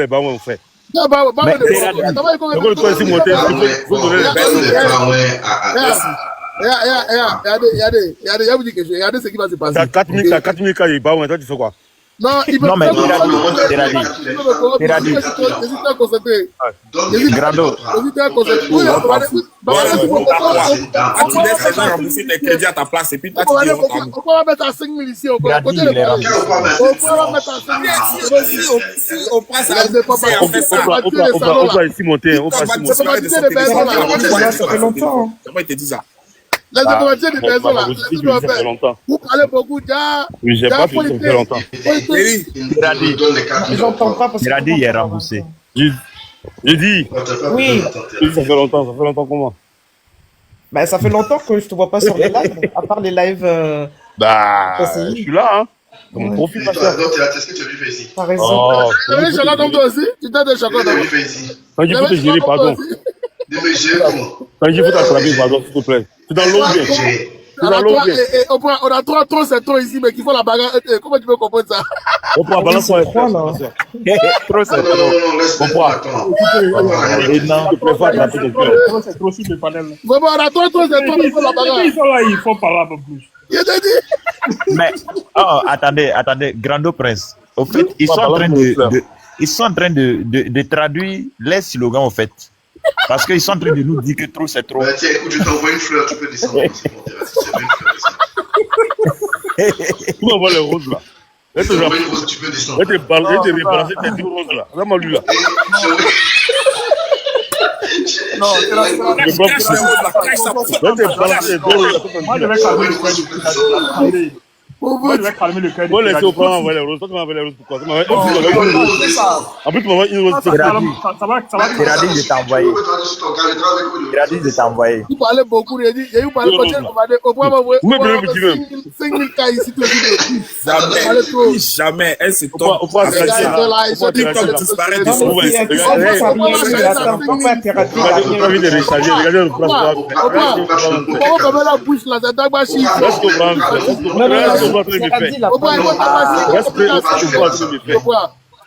les baouins au fait. Non, Donc, toi, ici, monter, il faut donner les baouins. Regardez, vous dites quelque chose. Regardez ce qui va se passer. T'as 4 000 cas de baouins, toi, tu fais quoi? Non, il Non, mais Teradi. Grando. Tu laisses les gens rembourser tes crédits à ta place et puis toi, tu dis honte à nous. On va mettre à 5 000 ici. On va mettre à 5 000 ici. Si on prend ça, On va ici monter. On va ici monter. Ça fait longtemps. Comment il te dit ça? Les automatiques des personnes là, Ça fait longtemps. vous parlez beaucoup déjà. Oui, j'ai pas fait, ça fait longtemps. J'entends pas parce que. Teradi est remboursé. J'ai dit. Oui. Ça fait longtemps comment? Bah, ça fait longtemps que je te vois pas sur les lives, à part les lives. Je suis là, hein. Mon profil, ma soeur. Est-ce que tu as vu fait ici? Par raison. Oh, Tu as vu chacun comme toi aussi? Tu t'as des chacun Tu as comme vu fait ici? quand il faut te gérer, pardon. Mais j'ai comment? Quand il faut t'attraper, pardon, s'il te plaît. C'est dans l'eau bien. C'est dans l'eau bien. On a trop c'est trop ici, mais qu'il faut la bagarre. Comment tu peux comprendre ça? On prend balance pour Trois, là. Trop, c'est trop. Non, laisse-moi. Attends. Et non, Je préfère attraper des fleurs. C'est trop sur le panel. Vraiment, on a trop c'est trop, il faut la bagarre. Ils sont là, ils font parler un peu plus. Je t'ai dit. Mais, attendez, Grando Prince. Au fait, ils sont en train de traduire les slogans, au fait. Parce qu'ils sont en train de nous dire que trop, c'est trop. Bah, tiens, écoute, je t'envoie une fleur, tu peux descendre ici. Tu m'envoies les roses là. Je t'envoie une rose, tu peux descendre. Je te rebalancer tes 10 roses là. Vraiment lui là. Non, c'est la Je te balancer les 2 roses. Moi, je vais calmer le cœur. Moi, je vais calmer le cœur. Moi, laissez au plan envoyer les roses. Toi, tu m'envoies les roses pourquoi? En plus, tu m'envoies une rose. Ça va. Teradi, je t'ai envoyé. Teradi, je t'ai envoyé. Vous parlez beaucoup, il y a eu parlé au point où 5 000 cas ici, tout le monde. Jamais, elle se Au tombe. point, TikTok disparaît de son ouest. Regardez de recharger. Regardez le plan. Comment comme la bouche là, c'est Dagbashi. Reste au plan.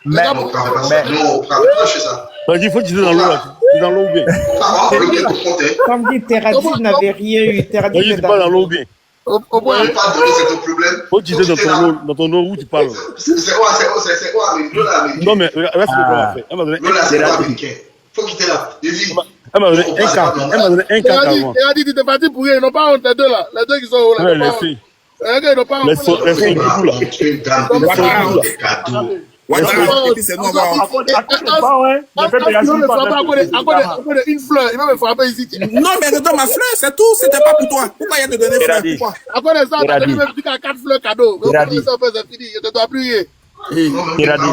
Mais, Il faut utiliser dans l'eau là. es dans l'eau ou bien? Ah, ok, ton compte, hein. Comme dit, Teradi n'avait rien eu. Teradi Moi, je suis pas dans l'eau ou bien? Au On point, ne pas donner, c'est ton problème. Faut que tu sais dans ton eau où tu parles. C'est quoi, l'eau là, américain? Non, mais regarde ce que je vais faire. Elle m'a donné L'eau là, c'est quoi, américain? Faut quitter là. Vas-y. Elle m'a donné un quart. Elle m'a donné un quart carrément. il a dit, tu t'es parti pour rien. Ils n'ont pas honte, les deux là. Les deux qui sont haut là. Ouais, Ils n'ont pas honte. laissez. Les gars, ils n'ont pas honte. Laisse du coup là. Tu gardes des cadeaux. Ouattara, et puis c'est nous, on va- Une fleur, il va me frapper ici. Non, mais redonne ma fleur, c'est tout. C'était pas pour toi. Pourquoi il y a de donner fleur? Teradi. Pourquoi? À quoi ça, t'as donné même 4 fleurs cadeaux. Teradi. C'est fini, je te dois plus. Teradi.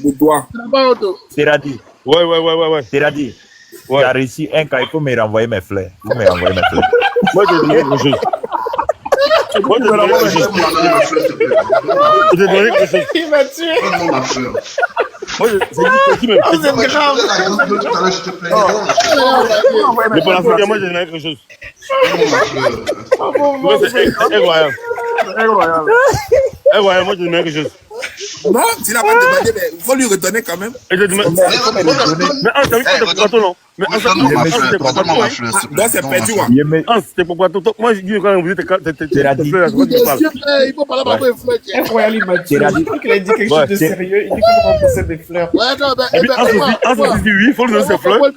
Le doigt. Tu n'as pas honte. Teradi. Ouais. Teradi. Ouais. Tu as réussi un cas, il faut me renvoyer mes fleurs. Il faut me renvoyer mes fleurs. Moi, je vais te donner quelque chose. Moi, je vais te donner quelque chose. Je vais te donner quelque chose. Il m'a tué. Donne-moi ma fleur. Moi, c'est dit petit même. Oh, c'est grave. Tout à l'heure, je te plaît. Mais pour l'Afrique, moi, je vais te donner quelque chose. Donne-moi ma fleur. Moi, c'est incroyable. Incroyable, moi, je vais te donner quelque chose. Non, tu n'as pas demandé, mais il faut lui redonner quand même. Et je te dis, mais t'as vu que t'es pas non? Mais Donne-moi ma fleur. Donne-moi ma fleur. Donc c'est perdu, ouais. c'était pourquoi moi, je dis quand vous dites tes Teradi. fleurs, c'est quoi que tu parles? Il faut parler par une fleur. Incroyable, il m'a tué. Teradi. Je crois qu'il a dit quelque chose de sérieux. Il dit qu'il faut rembourser des fleurs. Ouais, non, Et puis, Anse dit oui, il faut lui donner ses fleurs. Moi,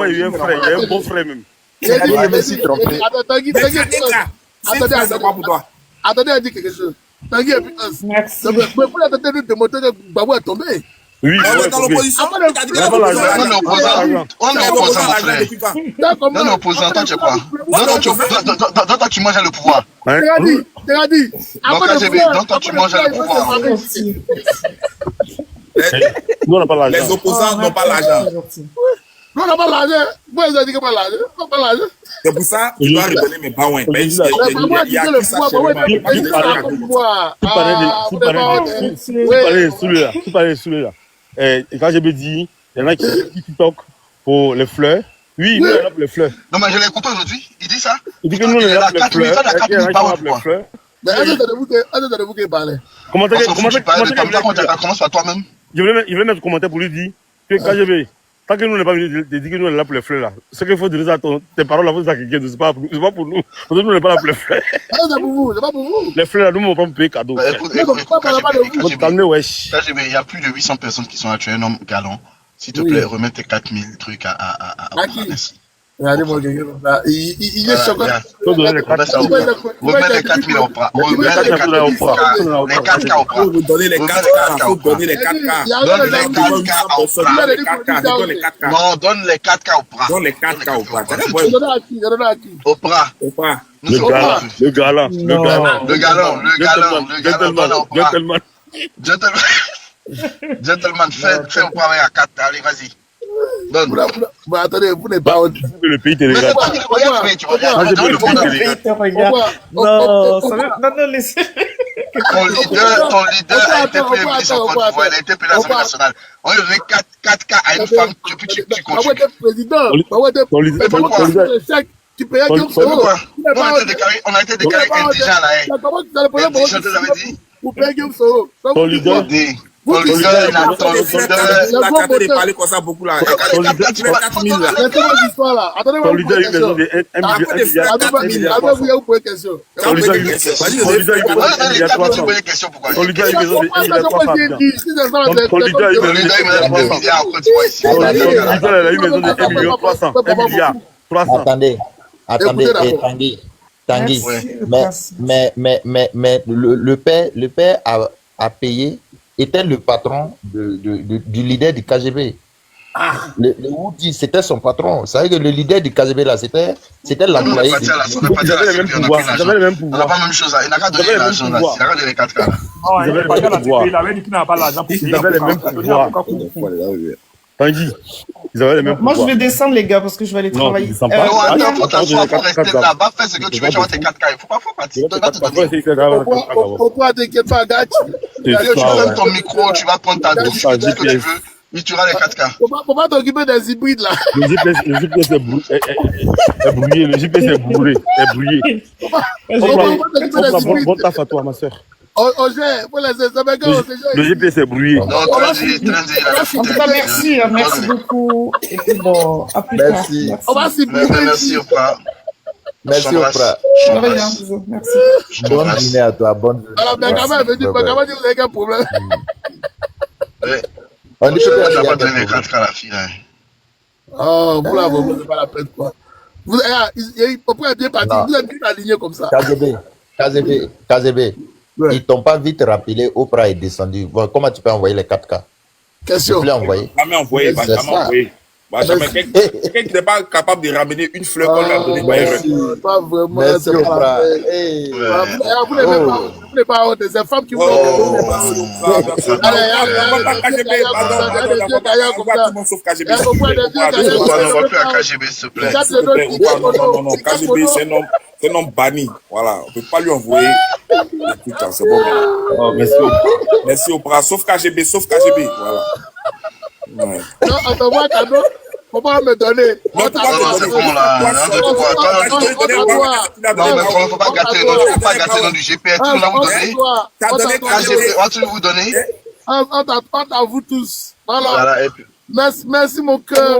il y a un frère, il y a un bon frère même. Teradi, je me suis trompé. Attendez, C'est pas pour toi. attendez, elle dit quelque chose. Tanguy et puis Merci. mais pour la tête de moto que Babou est tombé. Oui, On est dans l'opposition. Après le- Il a dit que Après la la- opposition, On est opposant. On est opposant, mon frère. On est opposant, toi, tu es quoi? Donc, toi, tu manges le pouvoir. Hein? T'as dit. Donc, KGB, donc, toi, tu manges le pouvoir. Nous, on n'a pas l'argent. Les opposants n'ont pas l'argent. Non, on n'a pas l'argent. Pourquoi ils ont dit qu'on n'a pas l'argent? On n'a pas l'argent. C'est pour ça que je dois redonner mes bawins. Mais il y a qui ça chez moi. Tu parlais de celui-là. Et quand j'ai dit, il y en a qui TikTok pour les fleurs. Oui, nous, on a pour les fleurs. Non, mais je l'ai écouté aujourd'hui. Il dit ça. Il dit que nous, on a pour les fleurs. Il y en a qui ont pour les fleurs. Mais attendez-vous qu'il parlait. Comment Commence par toi-même. Je voulais mettre un commentaire pour lui dire que KGB, tant que nous n'avons pas venu de dire que nous on est là pour les fleurs là, ce qu'il faut dire ça, tes paroles là, faut dire à quelqu'un, c'est pas pour nous. Parce que nous on n'est pas là pour les fleurs. C'est pour vous, c'est pas pour vous. Les fleurs là, nous on va pas payer cadeau. Écoute, KGB, T'emmener wesh. KGB, il y a plus de 800 personnes qui sont là. Tu es un homme galant. S'il te plaît, remets tes 4000 trucs à qui? Regardez mon gars, il est choquant. Remets les 4000 au bras. Remets les 4K au bras. Faut donner les 4K. Faut donner les 4K. Donne les 4K au bras. Donne les 4K. Non, donne les 4K au bras. Donne les 4K au bras. Je donne à qui? Au bras. Au bras. Le galant. Gentleman. Gentleman, fais au bras à 4. Allez, vas-y. Donne. Bah, attendez, vous n'êtes pas honte. Le pays te Mais c'est regarde. pas qu'il regarde, tu regardes. Le pays te regarde. Non, laissez. Ton leader a été payé ministre en Côte d'Ivoire, il a été payé à l'Assemblée nationale. On lui donne 4K à une femme, depuis tu continues. Ton leader, Tu payais C'est pourquoi on a été déclaré indigent là. Indigent, tu l'avais dit. Vous payez Game Soro. ton leader, Ton leader, il a ton leader. Attendez de parler comme ça beaucoup là. Tu mets 4000 là. Laissez-moi l'histoire là. ton leader, il besoin de 1 milliard. Vous pouvez question. Ton leader, il besoin de 1 milliard 300. Ton leader, il besoin de 1 milliard 300. Ton leader, il Ton leader, il besoin de 1 m'a donné 2 milliard 300. milliards en Côte d'Ivoire ici. Ton leader, il a eu besoin de 1 milliard 300. 1 milliard 300. Attendez, Tanguy, mais le père a payé, était le patron du leader du KGB. Le Woody, c'était son patron. Vous savez que le leader du KGB là, c'était l'employé. Ils avaient les mêmes pouvoirs. Ils avaient les mêmes On n'a pouvoirs. pas la même chose. Il n'a qu'à donner l'argent là. Il n'a qu'à donner les 4K là. Il avait dit qu'il n'a pas l'argent pour Ils avaient les mêmes pouvoirs. Tanguy, ils avaient les mêmes Moi, je pouvoirs. vais descendre, les gars, parce que je vais aller Non, travailler. tu descends pas. Non, attends, faut Moi, t'asseoir, j'ai faut les rester 4K. là-bas, fais ce que tu veux, tu vas tes 4K. Il faut pas partir. Il va te donner. Pourquoi t'inquiète pas, gars? Tu donnes ton micro, tu vas prendre ta douche, tu fais ce que tu veux. Et tu auras les 4K. Faut pas t'occuper des hybrides là. Le GPS est brouillé. Le GPS est bourré. Est brouillé. Bon taf à toi, ma soeur. On gère, pour les Américains, on se gère. Le GPS est brouillé. Non, On va Trendy, s'y- Trendy, il on a va la s'y- En tout cas, merci, merci fidèle. beaucoup. Et puis bon, à plus tard. Merci. on va s'y plier Merci, ici. Oprah. Merci, Oprah. Je Rien, t'embrasse. bisous. Merci. Je Bonne t'embrasse. journée à toi. Bonne journée. Alors, Benjamin veut dire, Bye bye. Benjamin dit, vous avez quel problème? Ouais. On dit Je peut-être ne qu'il y vais a pas des donner les problèmes. 4K à la fille, là. Oh, vous là, vous, c'est pas la peine, quoi. Vous, Oprah est bien parti. Non. Vous êtes bien aligné comme ça. KGB, Ouais. ils t'ont pas vite rappelé, Oprah est descendu. Bon, comment tu peux envoyer les 4K? Tu Question. peux les envoyer. Jamais envoyé, C'est jamais ça. envoyé. Jamais. Quelqu'un qui n'est pas capable de ramener une fleur qu'on lui a donnée, Merci. Pas vraiment, Merci, c'est pas la Oprah. peine. Hey. Ouais. Vous n'avez même pas, vous n'avez pas honte, c'est les femmes qui vous Oh, donnent. allez, tout le monde sauf KGB. Oprah, on va plus à KGB, s'il te plaît. Non, KGB, c'est un homme banni. Voilà, on ne peut pas lui envoyer des trucs, c'est bon. Oh, merci, Oprah. Merci Oprah, sauf KGB, voilà. Ouais. Non, on t'envoie un cadeau, faut pas me donner. Non, On tu vas Non, te c'est donner. bon, là. Non, tu vois, toi, t'envoie. non, mais faut pas gâter, non, faut pas gâter dans du GPS. Tout le monde va vous donner. KGB, on va toujours vous donner. On t'avoue tous. Voilà. Voilà, et puis. Merci mon cœur.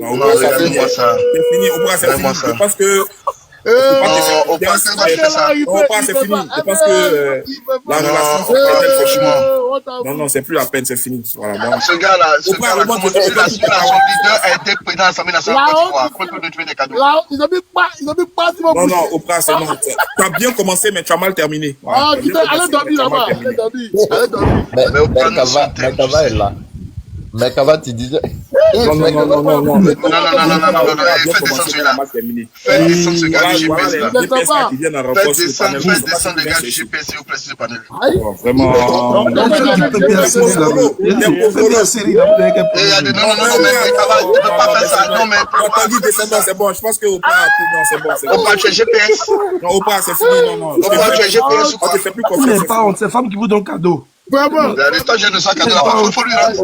Non, Non, Oprah, regardez-moi ça. c'est fini. Oprah, c'est fini. Donne-moi ça. Je pense que Non, Oprah, c'est moi qui fais ça. Oprah, c'est fini. Je pense que la relation fraternelle, c'est fini. Non, c'est plus la peine, c'est fini. Voilà, bon. Ce gars-là, Oprah, comment remonte, son leader a été président de l'Assemblée nationale de Côte d'Ivoire. Pourquoi il peut nous tuer des cadeaux? Là, ils ont mis pas sur mon Non, Oprah, c'est non. Tu as bien commencé, mais tu as mal terminé. Voilà. Ah, Tu as bien allez commencé, dormir mais tu as mal là-bas. terminé. Allez dormir. Mais Oprah nous soutient, Mekava est là. Mekava, tu disais. Non. Non, faites descendre celui-là. Faites descendre ce gars du GPS là. Les personnes qui viennent en renfort sur le panel. Faites descendre les gars du GPS s'il vous plaît sur le panel. Vraiment. Et il y a des non, mais ça va, tu peux pas faire ça. Non, mais Quand on dit descendant, c'est bon. Je pense que Oprah, non, c'est bon. Oprah, tu es GPS. Non, Oprah, c'est fini. Non. Oprah, tu es GPS ou On quoi? te fait plus Vous confiance. n'êtes pas honte, c'est femme qui vous donne cadeau. Vraiment. Toi, j'ai 200 cadeaux là. Faut lui rendre.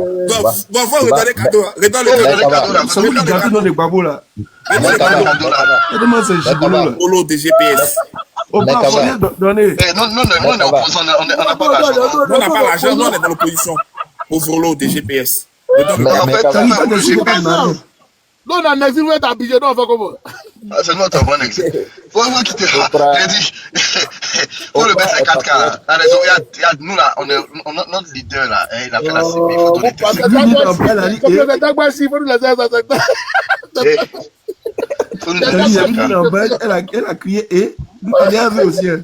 Bon, faut redonner cadeau. Redonne Faut le redonner cadeaux là. Celui qui gâte dans les babos là. Redonne les cadeaux là. Et demande c'est gigolo là. polo de GPS. Au bas, faut rien donner. Non, on est opposants, on n'a pas d'argent. On n'a pas l'argent, nous, on est dans l'opposition. Au volo de GPS. En fait, on fait le GPS. Non, on a un exil, vous êtes habillé, non, on fait comment? C'est nous, t'as un bon exemple. Faut quitter là. J'ai dit, faut le mettre 4K là. T'as raison, regarde, nous là, notre leader là, il a fait la CB, il faut donner des Comme le Dagba, il faut nous laisser ça. Faut nous donner des 5K. Elle a crié et elle est avec aussi. Non,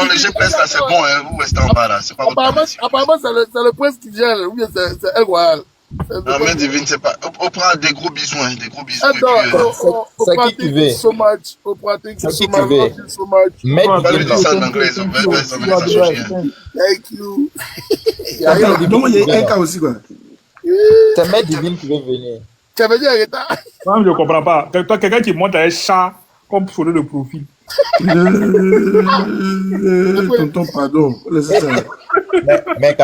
le GPS là, c'est bon, vous restez en bas là, c'est pas votre problème. Apparemment, c'est le prince qui gère, ou bien c'est El Royal. Non, mais divine, c'est pas. Oprah, des gros bisous, hein, des gros bisous. Oprah, thank you so much. Oprah, thank you so much. Thank you so much. On va lui dire ça en anglais, on va lui dire ça en anglais. Thank you. Donc, il y a un cas aussi, quoi. C'est Mère Divine qui veut venir. Tu avais dit arrêter. Moi, je ne comprends pas. Toi, quelqu'un qui monte un chat comme photo de profil. Tonton, pardon. Laissez ça. Mais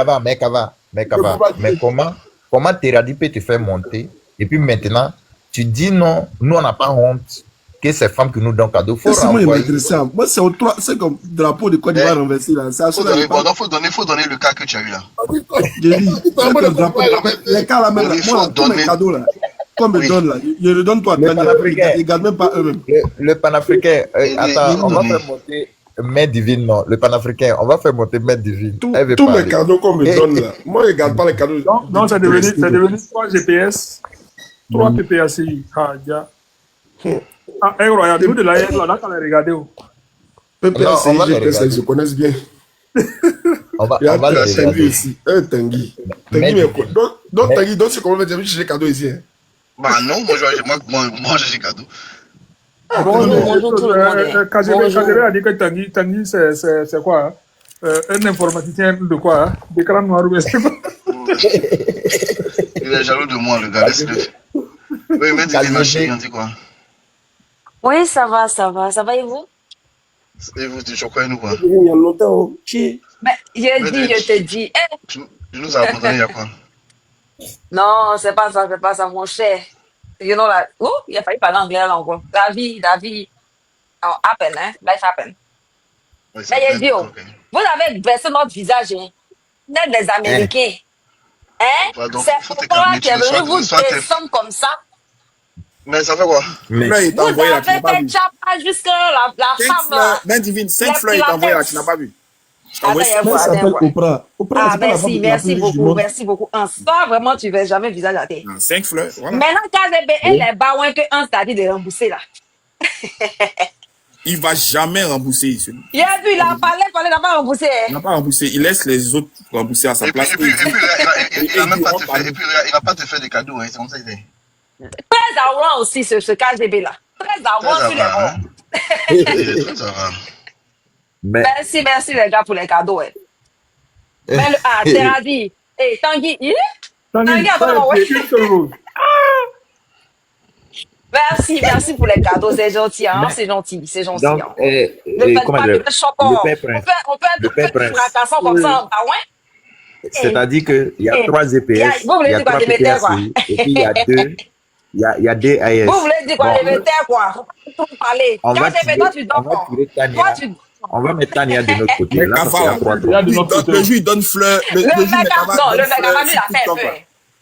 comment Teradi peut te faire monter et puis maintenant tu dis non, nous on n'a pas honte que ces femmes qui nous donnent cadeau. Faut Laissez-moi renvoyer. m'intéresser. Moi, c'est comme drapeau de Côte d'Ivoire renversé là. Ça Faut donner le cas que tu as eu là. J'ai dit, les cas là, même là, moi, tous mes cadeaux là, qu'on me donne là, je le donne toi, ils gardent même pas eux-mêmes. Le panafricain, attends, on va faire monter Mère Divine, non, le panafricain, on va faire monter Mère Divine. Tous mes cadeaux qu'on me donne là, moi, je ne garde pas les cadeaux. Non, c'est devenu 3 GPS, 3 PPACI. Ah, déjà. Ah, regarde, nous de la haine, là, quand on a regardé. PPACI, GPS, ils se connaissent bien. Il y a Tanguy aussi. Tanguy. Donc, Tanguy, donc c'est comment on va dire, j'ai cadeau ici. Bah non, moi j'ai cadeau. Bonjour tout le monde. KGB a dit que Tanguy, c'est quoi un informaticien de quoi hein? D'écran noir ou est-ce Il est jaloux de moi, le gars, laisse-le. Oui, mais dis ma chérie, on dit quoi? Oui, ça va et vous? Et vous, tu choquez nous quoi? Il y a longtemps, Ben, je te dis. Tu nous as abandonné il y a quoi? Non, c'est pas ça, mon cher. You know that. Oh, il a failli parler anglais là encore. La vie. Happen, hein? Life happen. Ouais, Mais il dit, oh, vous avez versé notre visage, hein. Vous êtes des Américains. Hein? Ouais, donc, C'est faut te pourquoi calmer. qui est venu vous Soit t'es... descendre comme ça. Mais ça fait quoi? Fleur, il t'a Vous envoyé là, tu n'as avez pas fait vu. chapa jusqu'à la 5 femme là. fleurs, main divine, 5 fleurs, il t'a envoyé là, tu n'as pas vu. Je t'ai envoyé Mais elle s'appelle Oprah. Oprah, Ah, c'est pas la femme merci la plus riche du beaucoup, monde. merci beaucoup. En ça, vraiment, tu ne verras jamais visage à terre. 5 fleurs, voilà. Maintenant, KGB, elle est bas que Hans t'a dit de rembourser là. Il va jamais rembourser. Il a vu, il a parlé, il n'a pas remboursé. Il n'a pas remboursé. Il laisse les autres rembourser à sa place. Et puis, il va même pas te faire, et puis, il va pas te faire des cadeaux, hein, c'est comme ça qu'il fait. Très avant aussi, ce KGB là. Très avant sur les bords. Très avant. Merci les gars pour les cadeaux. Hein. Mais t'as dit, Tanguy, Tanguy, attends, ouais. Merci pour les cadeaux, c'est gentil, hein, c'est gentil. Donc, Hein. Ne faites pas de chocolat. On peut être fracassant comme ça, ah ouais? C'est-à-dire qu'il y a 3 EPS, vous voulez il y a dire quoi, 3 les métères, quoi? PPAC, et puis il y a 2, il y a 2 AS. Vous voulez dire quoi, les métères, quoi? Faut pas trop parler. On va Toi, tu dors. On va mettre Tania de notre côté. Mais Là, ça Kava, fait à 3. le jour, il donne fleurs. Le mec, non, le mec a lui, il a fait un peu.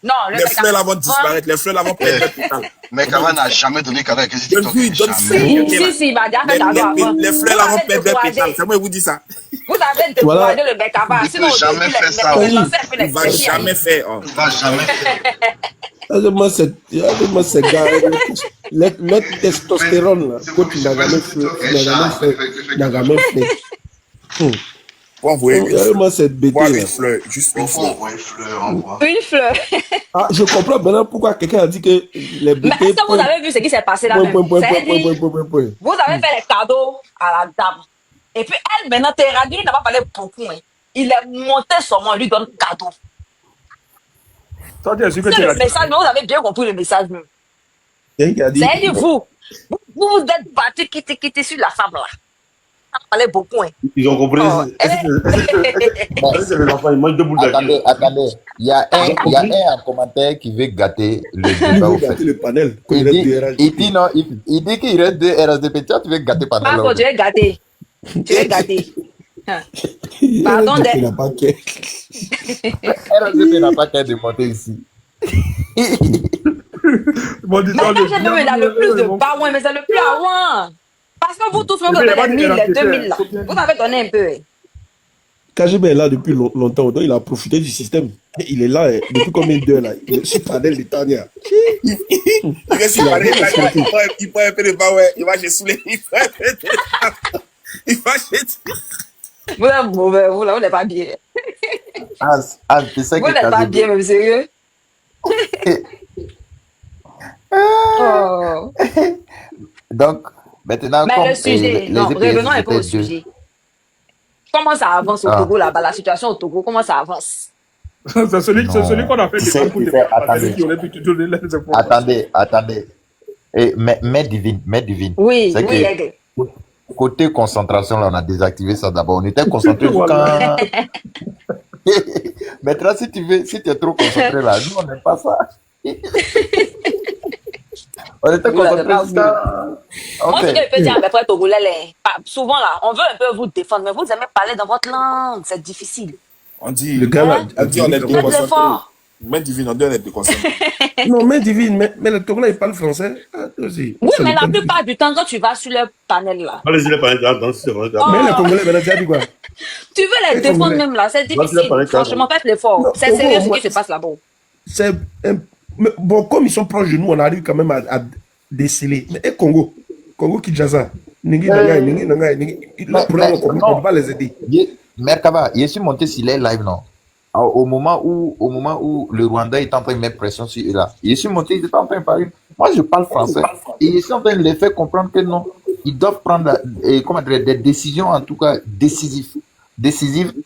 Non, les fleurs là vont disparaître, les fleurs là vont perdre leur pétale. Mais Kava n'a jamais donné cadeau avec le jour, il donne fleurs. Si, il m'a déjà fait cadeau. Les fleurs là vont perdre leur pétale. C'est moi qui vous dis ça. Vous avez découragé le mec avant. Il ne peut jamais faire ça. Il va jamais faire. Il va jamais faire. Regardez-moi ce gars, le testostérone là, que tu n'as jamais fait. Regardez-moi cette bêtise là. Fleur, juste une fleur. Une fleur. Ah, je comprends maintenant pourquoi quelqu'un a dit que les bêtises. Mais est-ce que vous avez vu ce qui s'est passé là même? Vous avez fait les cadeaux à la dame. Et puis elle, maintenant, Terradi, il n'a pas parlé beaucoup. Hein. Il est monté sur moi, il lui donne cadeau. C'est le message, mais vous avez bien compris le message même. C'est-à-dire vous êtes battu, quitter sur la femme là. Ça parlait beaucoup. Hein. Ils ont compris. C'est les enfants, ils mangent 2 boules d'accueil. Attendez. Il y a un en commentaire qui veut gâter le débat au fait. Le panel. Il dit non, il dit qu'il reste 2 RSDP. Toi, tu veux gâter le panel. Marco, tu veux gâter. Tu veux gâter. Pardon de... RSDP n'a pas qu'à démonter ici. Mais KGB, il a le plus de bas, mais c'est le plus avant. Parce que vous tous, vous donnez les 1000, les 2000 là. Vous avez donné un peu. KGB est là depuis longtemps, donc il a profité du système. Il est là depuis combien d'heures là? Il est sur panel de Tania. Il reste sur panel de Tania. Il prend un peu de bas, ouais. Il va chez Soulé. Il va chez... Vous êtes mauvais, vous n'êtes pas bien. C'est ça vous n'êtes pas bien, même sérieux. Oh. Donc, maintenant, mais le sujet, non, revenons un peu au sujet. Comment ça avance au Togo là-bas, la situation au Togo, comment ça avance? C'est celui qu'on a fait des pour Attendez. Mais divine. Oui, côté concentration, là, on a désactivé ça d'abord. On était concentré quand... Maintenant, si tu es trop concentré là, nous, on n'aime pas ça. On était concentré quand... Moi, ce que je peux dire à mes frères togolais, souvent là, on veut un peu vous défendre, mais vous aimez parler dans votre langue, c'est difficile. On dit, le gars, on dit on est déconcentré. Main divine, on dit on est déconcentré. Non, main divine, mais le Togolais, il parle français. Oui, mais la plupart du temps, quand tu vas sur le panel là. Allez-y, les panels, dans ce mais les Congolais, maintenant, tu as dit quoi? Tu veux les défendre même là, c'est difficile. Franchement, faites l'effort. C'est sérieux ce qui se passe là-bas. C'est bon, comme ils sont proches de nous, on arrive quand même à déceler. Mais Congo Kinshasa, on va les aider. Merkava, je suis monté sur les live, non? Au moment où le Rwanda est en train de mettre pression sur eux là, je suis monté, ils étaient en train de parler. Moi, je parle français. Et je suis en train de les faire comprendre que non, ils doivent prendre des décisions, en tout cas décisives.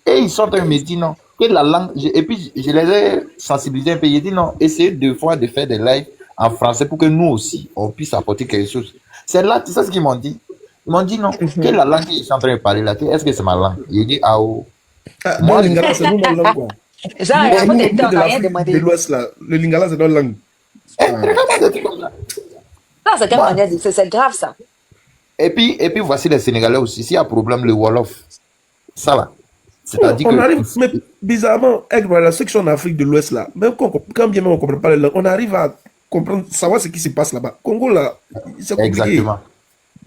Et ils sont en train de me dire non, que la langue. Et puis, je les ai sensibilisés un peu. J'ai dit non, essayez de faire des lives en français pour que nous aussi, on puisse apporter quelque chose. C'est là, tu sais ce qu'ils m'ont dit? Ils m'ont dit non, que la langue qu'ils sont en train de parler là, est-ce que c'est ma langue? J'ai dit ah oh. Moi, le lingala, c'est notre langue, quoi. De l'Ouest, là, le lingala, c'est notre langue. Ça, c'est quelle manière? C'est grave, ça. Et puis voici les Sénégalais aussi. S'il y a problème, le Wolof. Ça là. C'est-à-dire On que. arrive, mais bizarrement, avec la section en Afrique de l'Ouest là, même quand bien même on ne comprend pas les langues, on arrive à comprendre, savoir ce qui se passe là-bas. Congo là, c'est compliqué. Exactement.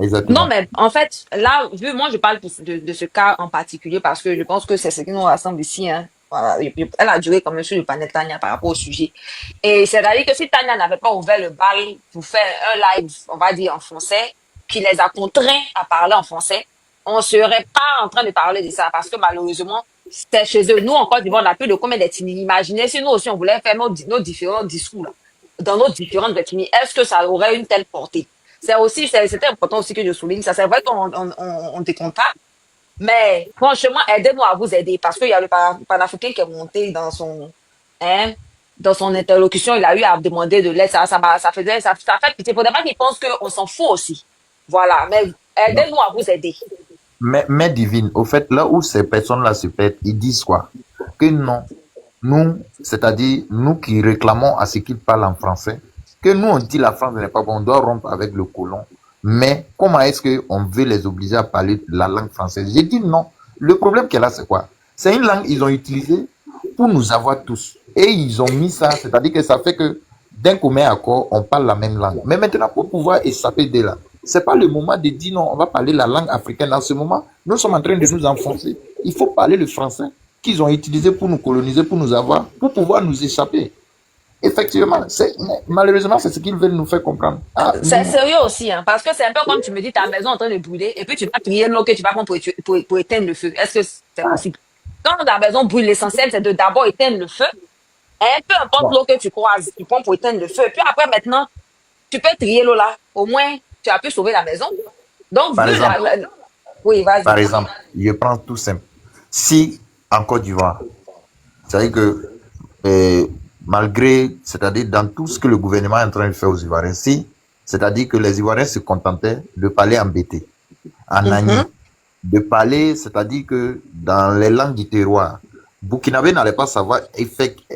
Exactement. Non, mais en fait, là, moi, je parle de ce cas en particulier parce que je pense que c'est ce qui nous rassemble ici. Hein. Voilà. Et puis, elle a duré comme sur le panel Tania par rapport au sujet. Et c'est-à-dire que si Tania n'avait pas ouvert le bal pour faire un live, on va dire en français, qui les a contraints à parler en français, on ne serait pas en train de parler de ça parce que malheureusement, c'était chez eux. Nous, en Côte d'Ivoire, on n'a plus de combien d'ethnies. Imaginez si nous aussi, on voulait faire nos différents discours là, dans nos différentes ethnies. Est-ce que ça aurait une telle portée? C'était important aussi que je souligne ça. C'est vrai qu'on décompte pas, mais franchement, aidez-nous à vous aider parce qu'il y a le panafricain qui est monté dans son interlocution, il a eu à demander de l'aide. Ça fait pitié. Faudrait pas qu'ils pensent qu'on s'en fout aussi. Voilà, mais aidez-nous à vous aider. Mais divine, au fait, là où ces personnes-là se pètent, ils disent quoi? Que non, nous, c'est-à-dire nous qui réclamons à ce qu'ils parlent en français, que nous on dit la France n'est pas bon, on doit rompre avec le colon. Mais comment est-ce qu'on veut les obliger à parler la langue française? J'ai dit non. Le problème qu'il y a là, c'est quoi? C'est une langue qu'ils ont utilisée pour nous avoir tous. Et ils ont mis ça, c'est-à-dire que ça fait que d'un commun accord, on parle la même langue. Mais maintenant, pour pouvoir échapper de là, c'est pas le moment de dire non, on va parler la langue africaine. En ce moment, nous sommes en train de nous enfoncer. Il faut parler le français qu'ils ont utilisé pour nous coloniser, pour nous avoir, pour pouvoir nous échapper. Effectivement, malheureusement, c'est ce qu'ils veulent nous faire comprendre. C'est sérieux aussi, hein, parce que c'est un peu comme tu me dis, ta maison est en train de brûler, et puis tu vas crier l'eau que tu vas prendre pour éteindre le feu. Est-ce que c'est possible? Quand ta maison brûle, l'essentiel, c'est de d'abord éteindre le feu, et peu importe l'eau que tu croises, tu prends pour éteindre le feu. Et puis après, maintenant, tu peux trier l'eau là. Au moins, tu as pu sauver la maison. Donc, oui, vas-y. Par exemple, je prends tout simple. Si, en Côte d'Ivoire, c'est-à-dire que malgré, c'est-à-dire dans tout ce que le gouvernement est en train de faire aux Ivoiriens, c'est-à-dire que les Ivoiriens se contentaient de parler en bété, en agni, de parler, c'est-à-dire que dans les langues du terroir, Burkinabé n'allait pas savoir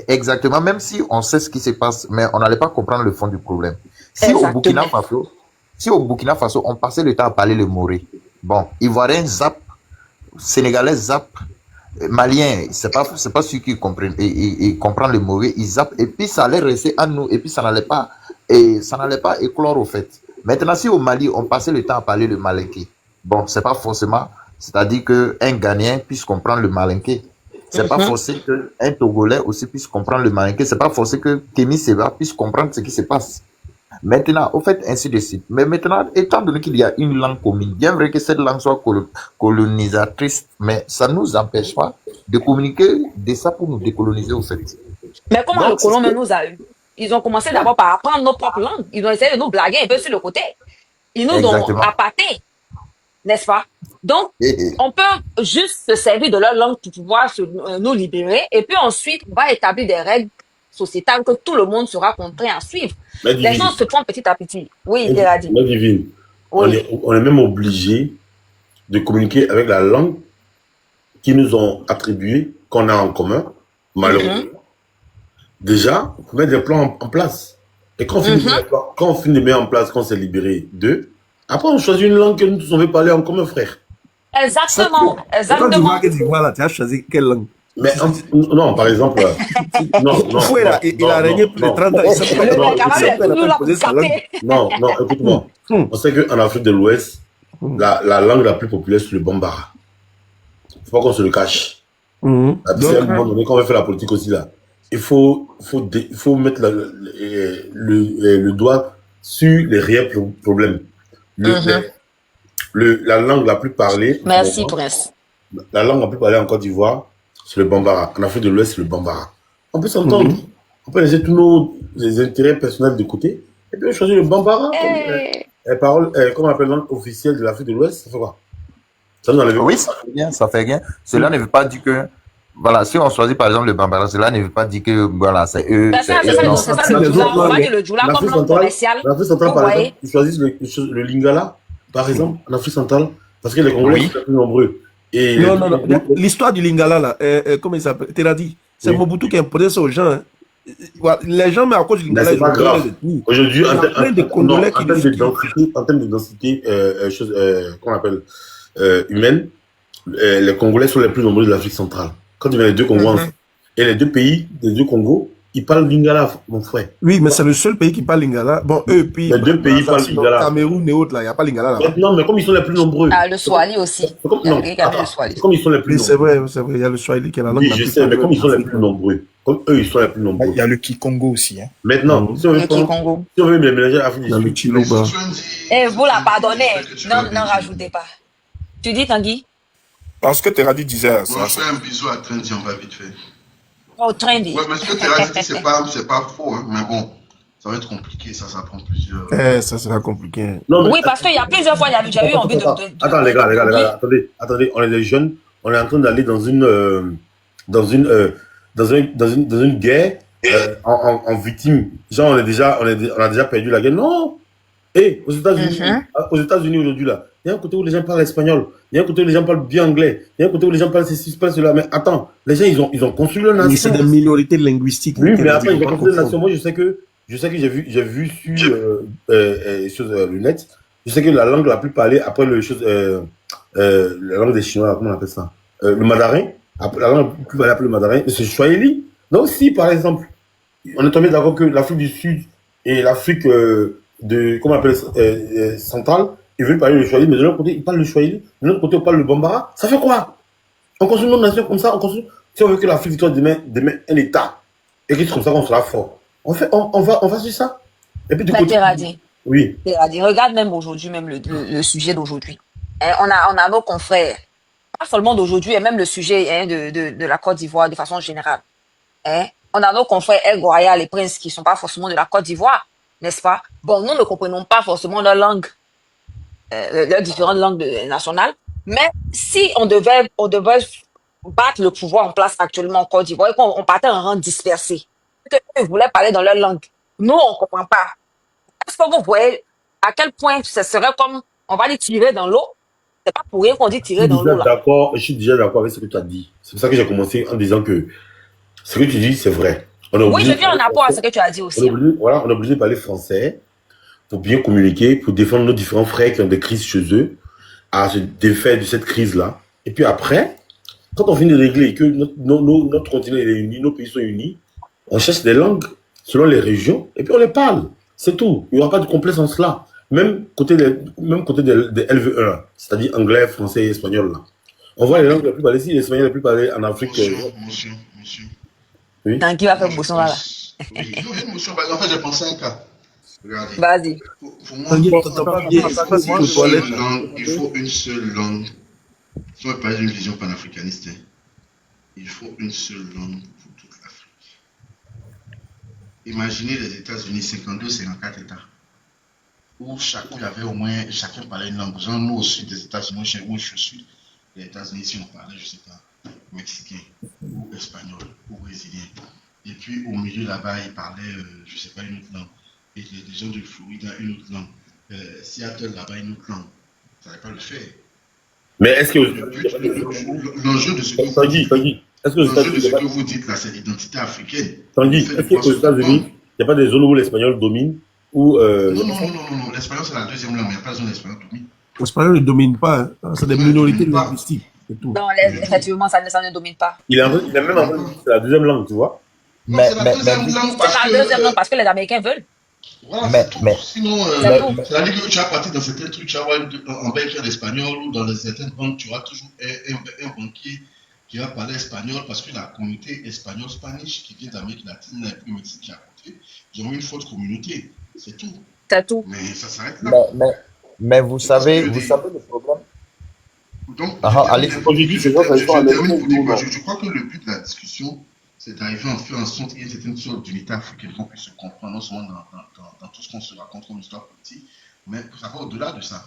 exactement, même si on sait ce qui se passe, mais on n'allait pas comprendre le fond du problème. Si au Burkina Faso, on passait le temps à parler le moré, bon, Ivoiriens zap, Sénégalais zap, Maliens, c'est pas ceux qui comprennent, ils comprennent le mauvais, ils zappent, et puis ça allait rester à nous, et puis ça n'allait pas éclore au fait. Maintenant, si au Mali, on passait le temps à parler le malinké, bon, c'est pas forcément, c'est-à-dire qu'un Ghanéen puisse comprendre le malinké. C'est pas forcé qu'un Togolais aussi puisse comprendre le malinké. C'est pas forcé que Kémy Séba puisse comprendre ce qui se passe. Maintenant, au fait, ainsi de suite. Mais maintenant, étant donné qu'il y a une langue commune, bien vrai que cette langue soit colonisatrice, mais ça ne nous empêche pas de communiquer de ça pour nous décoloniser, au fait. Mais comment le colon nous a eu? Ils ont commencé d'abord par apprendre nos propres langues. Ils ont essayé de nous blaguer un peu sur le côté. Ils nous ont appâtés, n'est-ce pas? Donc, on peut juste se servir de leur langue pour pouvoir nous libérer. Et puis ensuite, on va établir des règles sociétales que tout le monde sera contraint à suivre. Les gens se font petit à petit. Oui, il a dit. Divine. Oui. On est même obligé de communiquer avec la langue qu'ils nous ont attribuée, qu'on a en commun, malheureusement. Déjà, on met des plans en place. Et quand on finit de mettre en place, quand on s'est libéré d'eux, après on choisit une langue que nous tous on veut parler en commun, frère. Exactement. Quand tu vois que tu vois là, tu as choisi quelle langue? Mais non, par exemple, non. Il a régné plus de 30 ans. Non, écoute-moi. On sait qu'en Afrique de l'Ouest, la langue la plus populaire, c'est le Bambara. Faut pas qu'on se le cache. À un moment donné, quand on va faire la politique aussi là, il faut mettre le doigt sur les réels problèmes. La langue la plus parlée. Merci, Prince. La langue la plus parlée en Côte d'Ivoire, c'est le Bambara. En Afrique de l'Ouest, c'est le Bambara. On peut s'entendre. On peut laisser tous nos intérêts personnels de côté et puis on choisit le Bambara comme on appelle langue officielle de l'Afrique de l'Ouest. Ça fait quoi? Ça nous enlève. Oui, ça fait bien, ça fait bien. Cela ne veut pas dire que, voilà, si on choisit par exemple le Bambara, cela ne veut pas dire que, voilà, c'est eux. C'est ça, le Djoula comme langue commerciale. L'Afrique centrale, par exemple, ils choisissent le Lingala, par exemple, en Afrique centrale, parce que les Congolais sont plus nombreux. Et non. L'histoire du Lingala, là, comment il s'appelle? Teradi. C'est Mobutu qui a imposé ça aux gens. Hein. Voilà, les gens, mais à cause du Mais Lingala, c'est ils pas ont peur grave. de tout. Aujourd'hui, Il y a plein de Congolais qui disent en termes de densité qu'on appelle humaine, les Congolais sont les plus nombreux de l'Afrique centrale. Quand tu mets les deux Congos ensemble, et les deux pays, les deux Congos, ils parlent Lingala, mon frère. Oui, mais c'est le seul pays qui parle Lingala. Bon, eux, puis. Les deux pays parlent Lingala. Cameroun et autres, là, il n'y a pas Lingala là-bas. Non, mais comme ils sont les plus nombreux. Ah, le Swahili aussi. Comme, Il y a non, quelqu'un qui a mis le Swahili. comme ils sont les plus Oui, nombreux. c'est vrai, il y a le Swahili qui est la langue Oui, la je plus sais, mais parlée comme ils sont les d'Afrique. plus nombreux, comme eux, ils sont les plus nombreux. Il y a le Kikongo aussi. Hein. Maintenant, si on veut les mélanger à l'Afrique du Il y a le Sud, Chiloba. Eh, vous la pardonnez. N'en rajoutez pas. Tu dis, Tanguy? Parce que Teradi disait On ça. va faire un bisou à Trendy, on va vite fait. Oh, Trendy. Ouais, mais ce que Teradi dit, c'est pas faux, hein, mais bon, ça va être compliqué, ça prend plusieurs. Ça sera compliqué. Non, mais- Oui, parce qu'il y a plusieurs fois, j'ai eu envie de... Attends, les gars, attendez, on est des jeunes, on est en train d'aller dans une guerre en victime. Genre, on a déjà perdu la guerre. Non! Aux États-Unis aujourd'hui, là, il y a un côté où les gens parlent espagnol, il y a un côté où les gens parlent bien anglais, il y a un côté où les gens parlent ceci, cela. Mais attends, les gens, ils ont construit leur nation. Mais c'est des minorités linguistiques. Oui, mais attends, ils ont construit leur nation. Moi, je sais que j'ai vu sur le net, je sais que la langue la plus parlée après la langue des Chinois, comment on appelle ça? Le mandarin, la langue la plus parlée après le mandarin, c'est le Swahili. Donc, si, par exemple, on est tombé d'accord que l'Afrique du Sud et l'Afrique comment on appelle centrale, ils veulent parler le Swahili, mais de l'autre côté, ils parlent le Swahili, de l'autre côté, on parle le Bambara. Ça fait quoi? On construit notre nation comme ça, si on veut que l'Afrique soit demain un État, et que c'est comme ça qu'on sera fort. On va sur ça. Et puis du côté. Oui. Teradi, regarde même aujourd'hui, même le sujet d'aujourd'hui. Hein, on a nos confrères, pas seulement d'aujourd'hui, et même le sujet de la Côte d'Ivoire de façon générale. Hein, on a nos confrères El Royal et Prince qui ne sont pas forcément de la Côte d'Ivoire, n'est-ce pas? Bon, nous ne comprenons pas forcément leur langue, leurs différentes langues nationales, mais si on devait battre le pouvoir en place actuellement en Côte d'Ivoire et qu'on partait en rang dispersé, qu'eux voulaient parler dans leur langue, nous, on ne comprend pas. Est-ce que vous voyez à quel point ce serait comme, on va dire, tirer dans l'eau? C'est pas pour rien qu'on dit tirer dans l'eau, là. Je suis déjà d'accord avec ce que tu as dit. C'est pour ça que j'ai commencé en disant que ce que tu dis, c'est vrai. Oui, je viens en apport à ce que tu as dit aussi. On est obligé de parler français pour bien communiquer, pour défendre nos différents frères qui ont des crises chez eux, à se défaire de cette crise-là. Et puis après, quand on finit de régler et que notre continent est uni, nos pays sont unis, on cherche des langues selon les régions et puis on les parle. C'est tout. Il n'y aura pas de complexe en cela. Même côté des LV1, c'est-à-dire anglais, français et espagnol. Là. On voit les langues les plus parlées ici, les espagnols les plus parlés en Afrique. Monsieur. Oui. Dans qui va faire motion là? Oui, une motion. En fait, j'ai pensé à un cas. Regardez. Vas-y. Pour moi, il faut une seule langue. Si on veut parler d'une vision panafricaniste, il faut une seule langue pour toute l'Afrique. Imaginez les États-Unis, 52, 54 États, où chacun parlait une langue. Genre, nous au sud des États-Unis, où je suis au sud des États-Unis, si on parlait, je ne sais pas, mexicain, ou espagnol, ou brésilien. Et puis au milieu là-bas, ils parlaient, je ne sais pas, une autre langue. Et les gens de Floride, une autre langue. Seattle là-bas, une autre langue. Ça n'allait pas le faire. Mais est-ce que l'enjeu de ce que vous dites là, c'est l'identité africaine. Tanguy, est-ce qu'aux États-Unis, il n'y a pas des zones où l'espagnol domine ou Non, l'espagnol c'est la deuxième langue, mais il n'y a pas de zone où l'espagnol domine. L'espagnol ne domine pas, hein. C'est des minorités linguistiques. Non, effectivement, ça ne domine pas. Il a même en fait, c'est la deuxième langue, tu vois. C'est la deuxième langue parce que les Américains veulent. Voilà, sinon, c'est-à-dire que tu vas partir dans certains trucs, tu vas avoir en Belgique l'espagnol ou dans certaines banques, tu auras toujours un banquier qui va parler espagnol parce que la communauté espagnole, spanish, qui vient d'Amérique latine, la plus médecine qui est à côté, ils ont une forte communauté. C'est tout. C'est tout. Mais ça s'arrête là. Mais vous savez le problème. Donc, je crois que le but de la discussion, c'est d'arriver à faire en sorte qu'il y ait une sorte d'unité africaine qu'on puisse se comprendre, non seulement dans tout ce qu'on se raconte comme histoire politique, mais ça va au-delà de ça.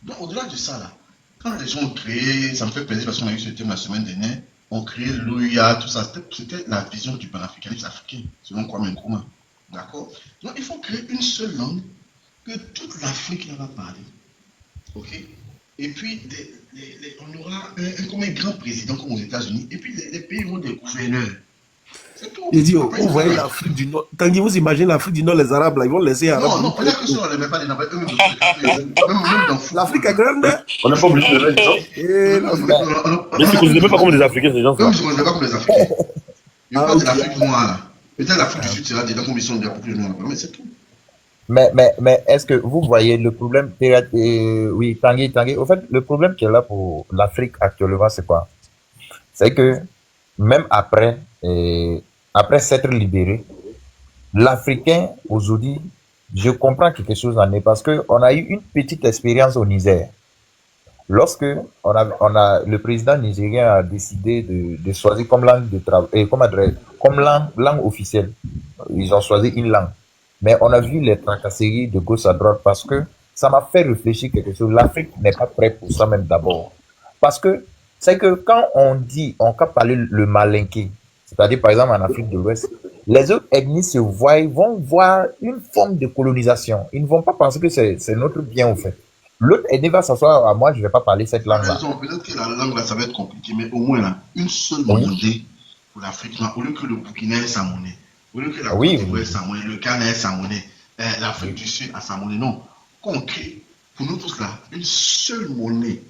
Donc, au-delà de ça, là, quand les gens ont créé, ça me fait plaisir parce qu'on a eu ce thème la semaine dernière, ont créé l'OUA, tout ça, c'était la vision du panafricanisme africain, selon Kwame Nkrumah. D'accord? Donc, il faut créer une seule langue que toute l'Afrique va parler. OK? Et puis, on aura un grand président comme aux États-Unis, et puis les pays auront des gouverneurs. Il dit, vous voyez l'Afrique du Nord. Tanguy, vous imaginez l'Afrique du Nord, les Arabes, là, ils vont laisser les Arabes. Non, pas la question, on ne met pas les Arabes. Même dans le L'Afrique est grande. On n'est pas obligé de mettre, non? Mais ils ne considèrent pas comme des Africains, ces gens-là. Eux, ils ne se considèrent pas comme des Africains. Ils parlent de l'Afrique noire, là. Peut-être l'Afrique du Sud sera dedans comme ils sont déjà beaucoup plus noirs là-bas, mais c'est tout. Mais est-ce que vous voyez le problème, oui, Tanguy, au fait, le problème qui est là pour l'Afrique actuellement, c'est quoi? C'est que même après s'être libéré, l'Africain aujourd'hui, je comprends quelque chose en est parce qu'on a eu une petite expérience au Niger. Lorsque le président nigérien a décidé de choisir comme langue de travail, comme langue officielle, ils ont choisi une langue. Mais on a vu les tracasseries de gauche à droite parce que ça m'a fait réfléchir quelque chose. L'Afrique n'est pas prête pour ça même d'abord. Parce que c'est que quand on dit, on peut parler le malinké, c'est-à-dire par exemple en Afrique de l'Ouest, les autres ethnies vont voir une forme de colonisation. Ils ne vont pas penser que c'est notre bien au fait. L'autre ethnie va s'asseoir à moi, je ne vais pas parler cette langue-là. Peut-être que la langue là, ça va être compliqué, mais au moins là, une seule monnaie pour l'Afrique, au lieu que le Burkina ait sa monnaie, au lieu que la Côte d'Ivoire ait sa monnaie, le Ghana ait sa monnaie, l'Afrique du Sud a sa monnaie, non. Qu'on crée pour nous tous là, une seule monnaie.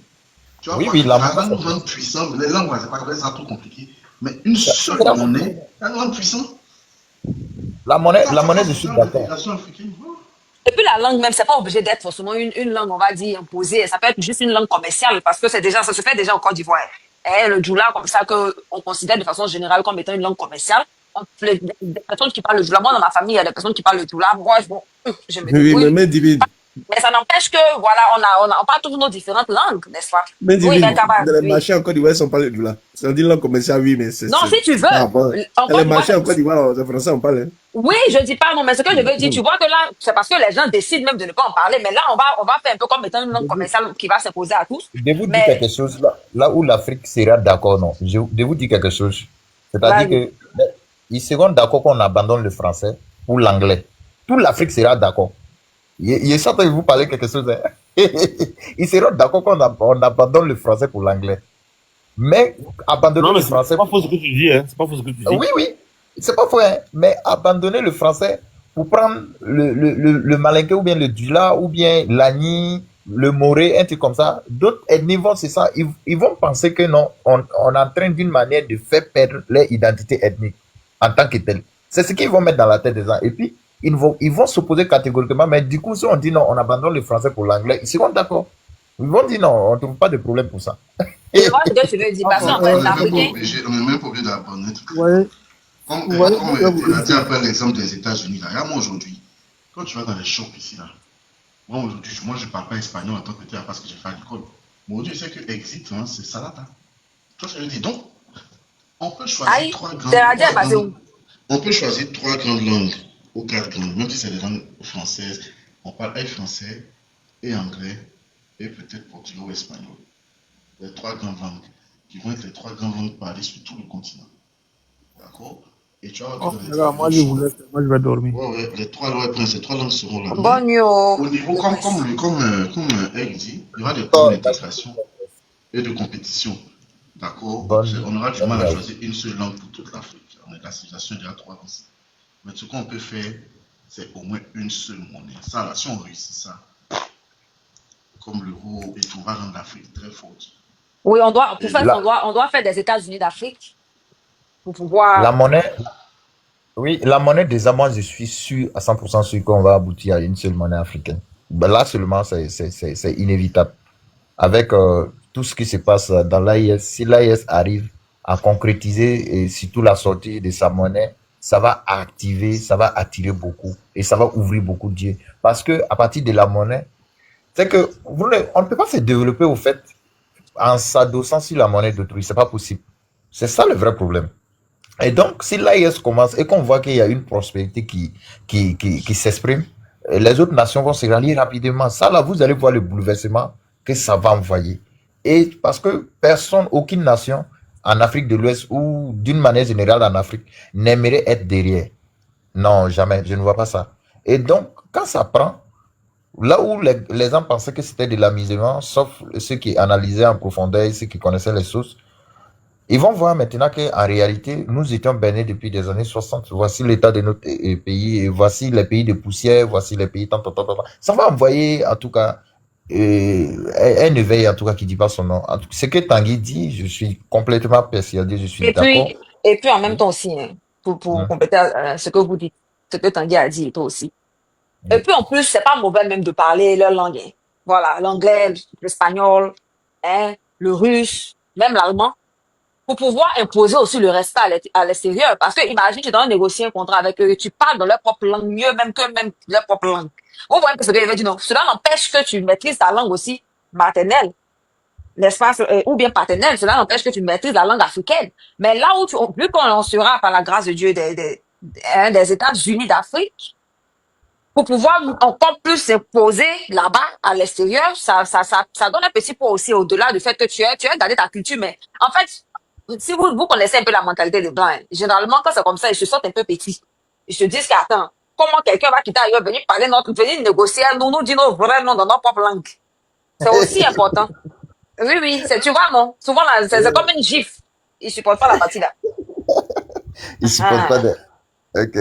Tu vois, la langue rend puissant, les langues, c'est pas comme ça, trop compliqué, mais une seule monnaie, elle rend puissant. La monnaie, je suis d'accord. Et puis la langue même, c'est pas obligé d'être forcément une langue, on va dire, imposée. Ça peut être juste une langue commerciale parce que ça se fait déjà au Côte d'Ivoire. Et le djoula, comme ça, qu'on considère de façon générale comme étant une langue commerciale. Des personnes qui parlent le djoula, moi dans ma famille, il y a des personnes qui parlent le djoula. Moi, je me débrouille. Oui, mais divine. Mais ça n'empêche que, voilà, on parle toutes nos différentes langues, n'est-ce pas? Mais divine, dans les marchés en Côte d'Ivoire, on parle de djoula. C'est une langue commerciale, oui, mais c'est... Non, si tu veux. Dans les marchés en Côte d'Ivoire, c'est français, on parle. Oui, je dis pas non, mais ce que je veux dire, tu vois que là, c'est parce que les gens décident même de ne pas en parler, mais là, on va faire un peu comme étant une langue commerciale qui va s'imposer à tous. Je vous dis quelque chose, là où l'Afrique sera d'accord, non. Je vous dis quelque chose. C'est-à-dire que ils seront d'accord qu'on abandonne le français pour l'anglais. Toute l'Afrique sera d'accord. Il est certain que vous parlez quelque chose. Hein? Ils seront d'accord qu'on abandonne le français pour l'anglais. Mais abandonner le français... C'est pas faux ce que tu dis, hein. C'est pas faux ce que tu dis. Oui. C'est pas faux, hein. Mais abandonner le français pour prendre le malinké ou bien le djoula ou bien l'ani, le moré, un truc comme ça, d'autres ethnies vont, c'est ça. Ils vont penser que non, on est en train d'une manière de faire perdre leur identité ethnique en tant que telle. C'est ce qu'ils vont mettre dans la tête des gens. Et puis, ils vont s'opposer catégoriquement, mais du coup, si on dit non, on abandonne le français pour l'anglais, ils seront d'accord. Ils vont dire non, on ne trouve pas de problème pour ça. Et moi, ce que tu veux dire, parce qu'en fait, l'Africain... On n'est même pas obligé d'abandonner tout ça. Comme tu as dit après l'exemple des États-Unis, là, moi aujourd'hui, quand tu vas dans les shops ici, là, moi aujourd'hui, moi je ne parle pas espagnol en tant que tel parce que j'ai fait à l'école. Mais aujourd'hui, c'est que exit, hein, c'est salade. Hein. Tu vois ce que je dis? Donc, on peut choisir trois grandes langues ou quatre grandes, même si c'est des langues françaises. On parle français et anglais et peut-être portugais ou espagnol. Les trois grandes langues qui vont être les trois grandes langues parlées sur tout le continent. D'accord? Et tu vois, moi je vais dormir. Ouais, les trois langues seront là. Bon, au niveau, comme elle dit, il y aura des problèmes d'intégration et de compétition. D'accord? On aura du mal à choisir une seule langue pour toute l'Afrique. On est la civilisation déjà trois langues. Mais ce qu'on peut faire, c'est au moins une seule monnaie. Ça, là, si on réussit ça, comme l'euro et tout, on va rendre l'Afrique très forte. Oui, on doit faire des États-Unis d'Afrique pour pouvoir... La monnaie, déjà, moi, je suis sûr, à 100% sûr qu'on va aboutir à une seule monnaie africaine. Ben là, seulement, c'est inévitable. Avec tout ce qui se passe dans l'AIS, si l'AIS arrive à concrétiser et surtout la sortie de sa monnaie, ça va activer, ça va attirer beaucoup et ça va ouvrir beaucoup de dieux. Parce que à partir de la monnaie, c'est que on ne peut pas se développer au fait en s'adossant sur la monnaie d'autrui. C'est pas possible. C'est ça le vrai problème. Et donc, si l'AIS commence et qu'on voit qu'il y a une prospérité qui s'exprime, les autres nations vont se rallier rapidement. Ça, là, vous allez voir le bouleversement que ça va envoyer. Et parce que aucune nation en Afrique de l'Ouest ou d'une manière générale en Afrique n'aimerait être derrière. Non, jamais, je ne vois pas ça. Et donc, quand ça prend, là où les gens pensaient que c'était de l'amusement, sauf ceux qui analysaient en profondeur et ceux qui connaissaient les sources, Ils vont voir maintenant qu'en réalité, nous étions baignés depuis des années 60. Voici l'état de notre pays, et voici les pays de poussière, voici les pays tant, tant, tant, tant, tant. Ça va envoyer, en tout cas, un éveil, en tout cas, qui dit pas son nom. En tout ce que Tanguy dit, je suis complètement persuadé, je suis d'accord. Et puis en même temps aussi, hein, pour compléter ce que vous dites, ce que Tanguy a dit et toi aussi. Et puis en plus, c'est pas mauvais même de parler leur langue. Hein. Voilà, l'anglais, l'espagnol, hein, le russe, même l'allemand, pour pouvoir imposer aussi le respect à l'extérieur. Parce que imagine, tu dois négocier un contrat avec eux, tu parles dans leur propre langue, mieux même que même leur propre langue. Vous voyez que ce que je veux dire, non. Cela n'empêche que tu maîtrises ta langue aussi maternelle, n'est-ce pas, ou bien paternelle. Cela n'empêche que tu maîtrises la langue africaine. Mais là où vu qu'on en sera par la grâce de Dieu des États-Unis d'Afrique, pour pouvoir encore plus s'imposer là-bas, à l'extérieur, ça donne un petit poids aussi au-delà du fait que tu as gardé ta culture. Mais en fait, si vous connaissez un peu la mentalité des Blancs, hein, généralement, quand c'est comme ça, ils se sentent un peu petits. Ils se disent qu'attends, comment quelqu'un va quitter ailleurs, venir parler venir négocier, nous dire nos vrais noms dans notre propre langue. C'est aussi important. Oui, tu vois, non? Souvent, c'est comme une gifle. Ils supportent pas la partie là. Ils supportent pas de... Ok.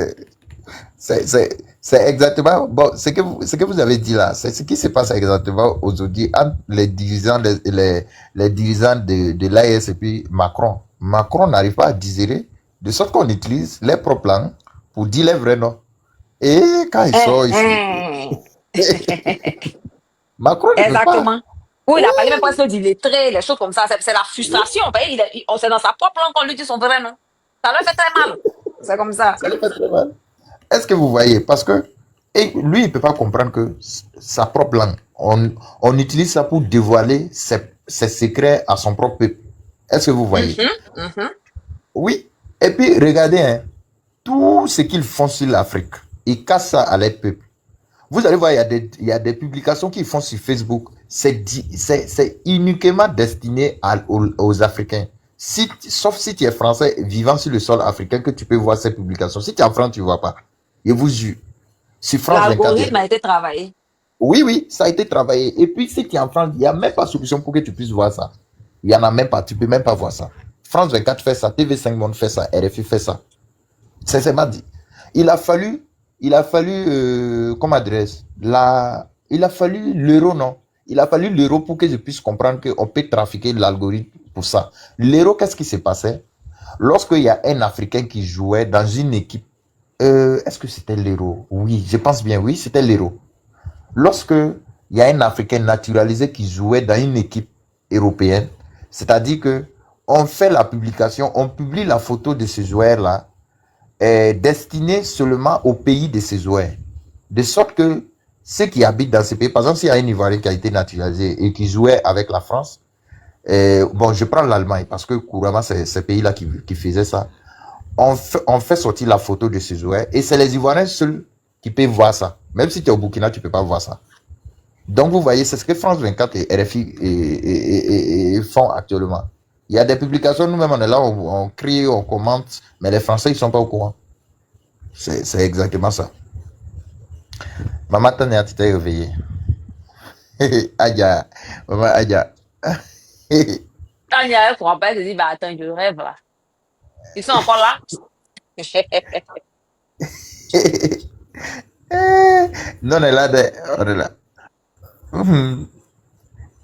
C'est exactement bon, ce que vous avez dit là, c'est ce qui se passe exactement aujourd'hui entre les dirigeants de l'AS et puis Macron. Macron n'arrive pas à digérer, de sorte qu'on utilise les propres langues pour dire les vrais noms. Et quand ils sortent ici, Macron ne peut pas. Exactement. Oui, il a parlé même presque d'illettré, les choses comme ça. C'est la frustration. C'est dans sa propre langue qu'on lui dit son vrai nom. Ça lui fait très mal. C'est comme ça. Ça lui fait très mal. Est-ce que vous voyez? Parce que lui, il ne peut pas comprendre que sa propre langue, on utilise ça pour dévoiler ses secrets à son propre peuple. Est-ce que vous voyez? Oui. Et puis, regardez, hein, tout ce qu'ils font sur l'Afrique, ils cassent ça à leur peuple. Vous allez voir, il y a des publications qu'ils font sur Facebook. C'est uniquement destiné aux Africains. Sauf si tu es français vivant sur le sol africain que tu peux voir ces publications. Si tu es en France, tu ne vois pas. Je vous jure. Sur France 24. L'algorithme a été travaillé. Oui, ça a été travaillé. Et puis, si tu es en France, il n'y a même pas de solution pour que tu puisses voir ça. Il n'y en a même pas. Tu ne peux même pas voir ça. France 24 fait ça. TV5 Monde fait ça. RFI fait ça. C'est m'a dit. Il a fallu, comment adresse il a fallu l'euro, non? Il a fallu l'euro pour que je puisse comprendre qu'on peut trafiquer l'algorithme pour ça. L'euro, qu'est-ce qui s'est passé? Lorsqu'il y a un Africain qui jouait dans une équipe, est-ce que c'était l'euro? Oui, je pense bien, oui, c'était l'euro. Lorsque il y a un Africain naturalisé qui jouait dans une équipe européenne, c'est-à-dire que on fait la publication, on publie la photo de ce joueur-là, destiné seulement au pays de ces joueurs. De sorte que ceux qui habitent dans ce pays, par exemple, s'il y a un Ivoirien qui a été naturalisé et qui jouait avec la France, bon, je prends l'Allemagne parce que couramment, c'est ce pays-là qui faisait ça. On fait sortir la photo de ce joueur et c'est les Ivoiriens seuls qui peuvent voir ça. Même si tu es au Burkina, tu ne peux pas voir ça. Donc, vous voyez, c'est ce que France 24 et RFI font actuellement. Il y a des publications, nous-mêmes, on est là, on crie, on commente, mais les Français, ils ne sont pas au courant. C'est exactement ça. Maman, Tania, tu t'es réveillée. Aïe, maman, aïe. Tania, elle ne croit pas, elle se dit, bah attends, je rêve là. Ils sont encore là? Non, on est là, on est là.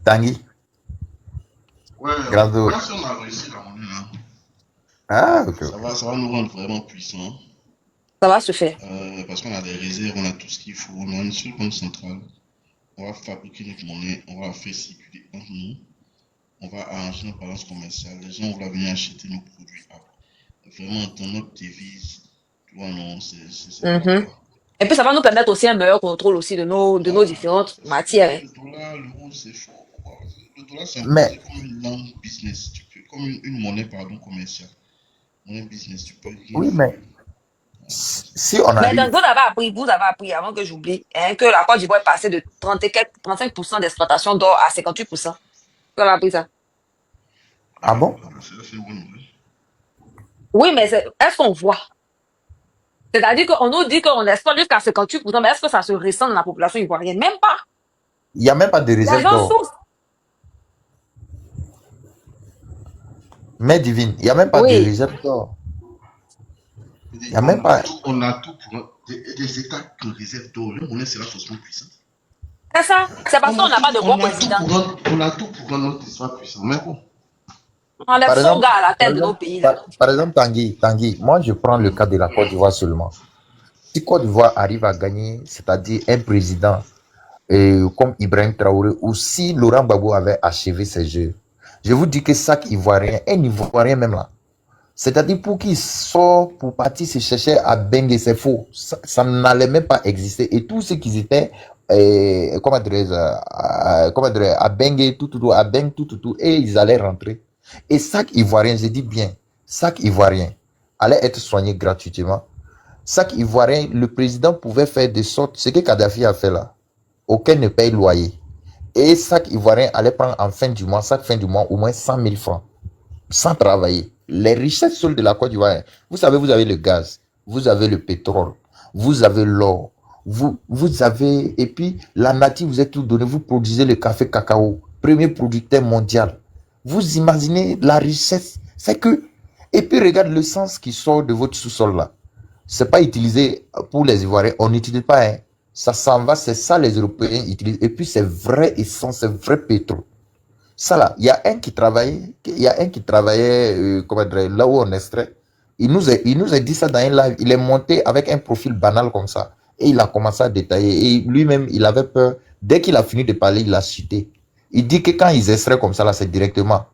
Tanguy. Ouais, Grando. là, si on a réussi la monnaie, là, Ah, ok. ça va nous rendre vraiment puissants. Ça va se faire. Parce qu'on a des réserves, on a tout ce qu'il faut. On a une seule banque centrale. On va fabriquer notre monnaie, on va la faire circuler entre nous. On va arranger notre balance commerciale. Les gens vont venir acheter nos produits. Vraiment, dans notre devise, tu vois, non, c'est Et puis ça va nous permettre aussi un meilleur contrôle aussi de nos différentes matières. Le dollar, l'euro, c'est chaud. Le dollar, c'est comme une langue business, comme une monnaie, pardon, commerciale. Monnaie business, tu peux. Oui, mais si on a. Mais vous avez appris avant que j'oublie, hein, que la Côte d'Ivoire est passée de 35% d'exploitation d'or à 58%. Vous avez appris ça? Ah bon? C'est une bonne nouvelle. Oui, mais est-ce qu'on voit? C'est-à-dire qu'on nous dit qu'on exploite jusqu'à 58%, mais est-ce que ça se ressent dans la population ivoirienne? Même pas. Il n'y a même pas de réserve d'or. Mais divine, il n'y a même pas de Oui. réserve d'or. Il n'y a même pas. On a tout pour des États qui réservent d'or. Leur monnaie sera forcément puissante. C'est ça. C'est parce qu'on n'a pas de bon président. On a tout pour rendre notre histoire puissant. Mais bon. On les faux gars à la tête de nos pays. Là. Par exemple, Tanguy, moi je prends le cas de la Côte d'Ivoire seulement. Si Côte d'Ivoire arrive à gagner, c'est-à-dire un président comme Ibrahim Traoré, ou si Laurent Gbagbo avait achevé ses jeux, je vous dis que chaque Ivoirien, un Ivoirien même là, c'est-à-dire pour qu'il sort pour partir se chercher à benguer, c'est faux. Ça n'allait même pas exister. Et tous ceux qui étaient, comment dirais-je, à benguer à benguer tout, et ils allaient rentrer. Et chaque Ivoirien, je dis bien, chaque Ivoirien allait être soigné gratuitement. Chaque Ivoirien, le président pouvait faire de sorte, ce que Kadhafi a fait là, aucun ne paye loyer. Et chaque Ivoirien allait prendre en fin du mois, chaque fin du mois, au moins 100 000 francs, sans travailler. Les richesses seules de la Côte d'Ivoire, vous savez, vous avez le gaz, vous avez le pétrole, vous avez l'or, vous avez, et puis la nature vous est tout donné, vous produisez le café cacao, premier producteur mondial. Vous imaginez la richesse, c'est que, et puis regarde le sens qui sort de votre sous-sol là. C'est pas utilisé pour les Ivoiriens, on n'utilise pas, hein. Ça s'en va, c'est ça les Européens utilisent, et puis c'est vrai essence, c'est vrai pétrole. Ça là, il y a un qui travaillait, comment dire, là où on extrait. Il nous a dit ça dans un live. Il est monté avec un profil banal comme ça. Et il a commencé à détailler. Et lui-même, il avait peur. Dès qu'il a fini de parler, il a chuté. Il dit que quand ils extraient comme ça, là, c'est directement.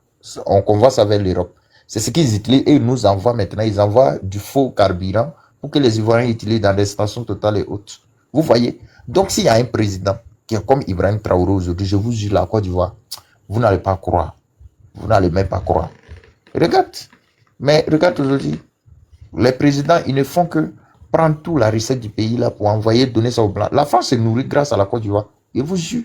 On convoie ça vers l'Europe. C'est ce qu'ils utilisent. Et ils nous envoient maintenant. Ils envoient du faux carburant pour que les Ivoiriens utilisent dans des stations totales et autres. Vous voyez? Donc, s'il y a un président qui est comme Ibrahim Traoré aujourd'hui, je vous jure, la Côte d'Ivoire, vous n'allez pas croire. Vous n'allez même pas croire. Regarde. Mais regarde aujourd'hui. Les présidents, ils ne font que prendre toute la recette du pays là pour envoyer, donner ça au blanc. La France se nourrit grâce à la Côte d'Ivoire. Et vous jure.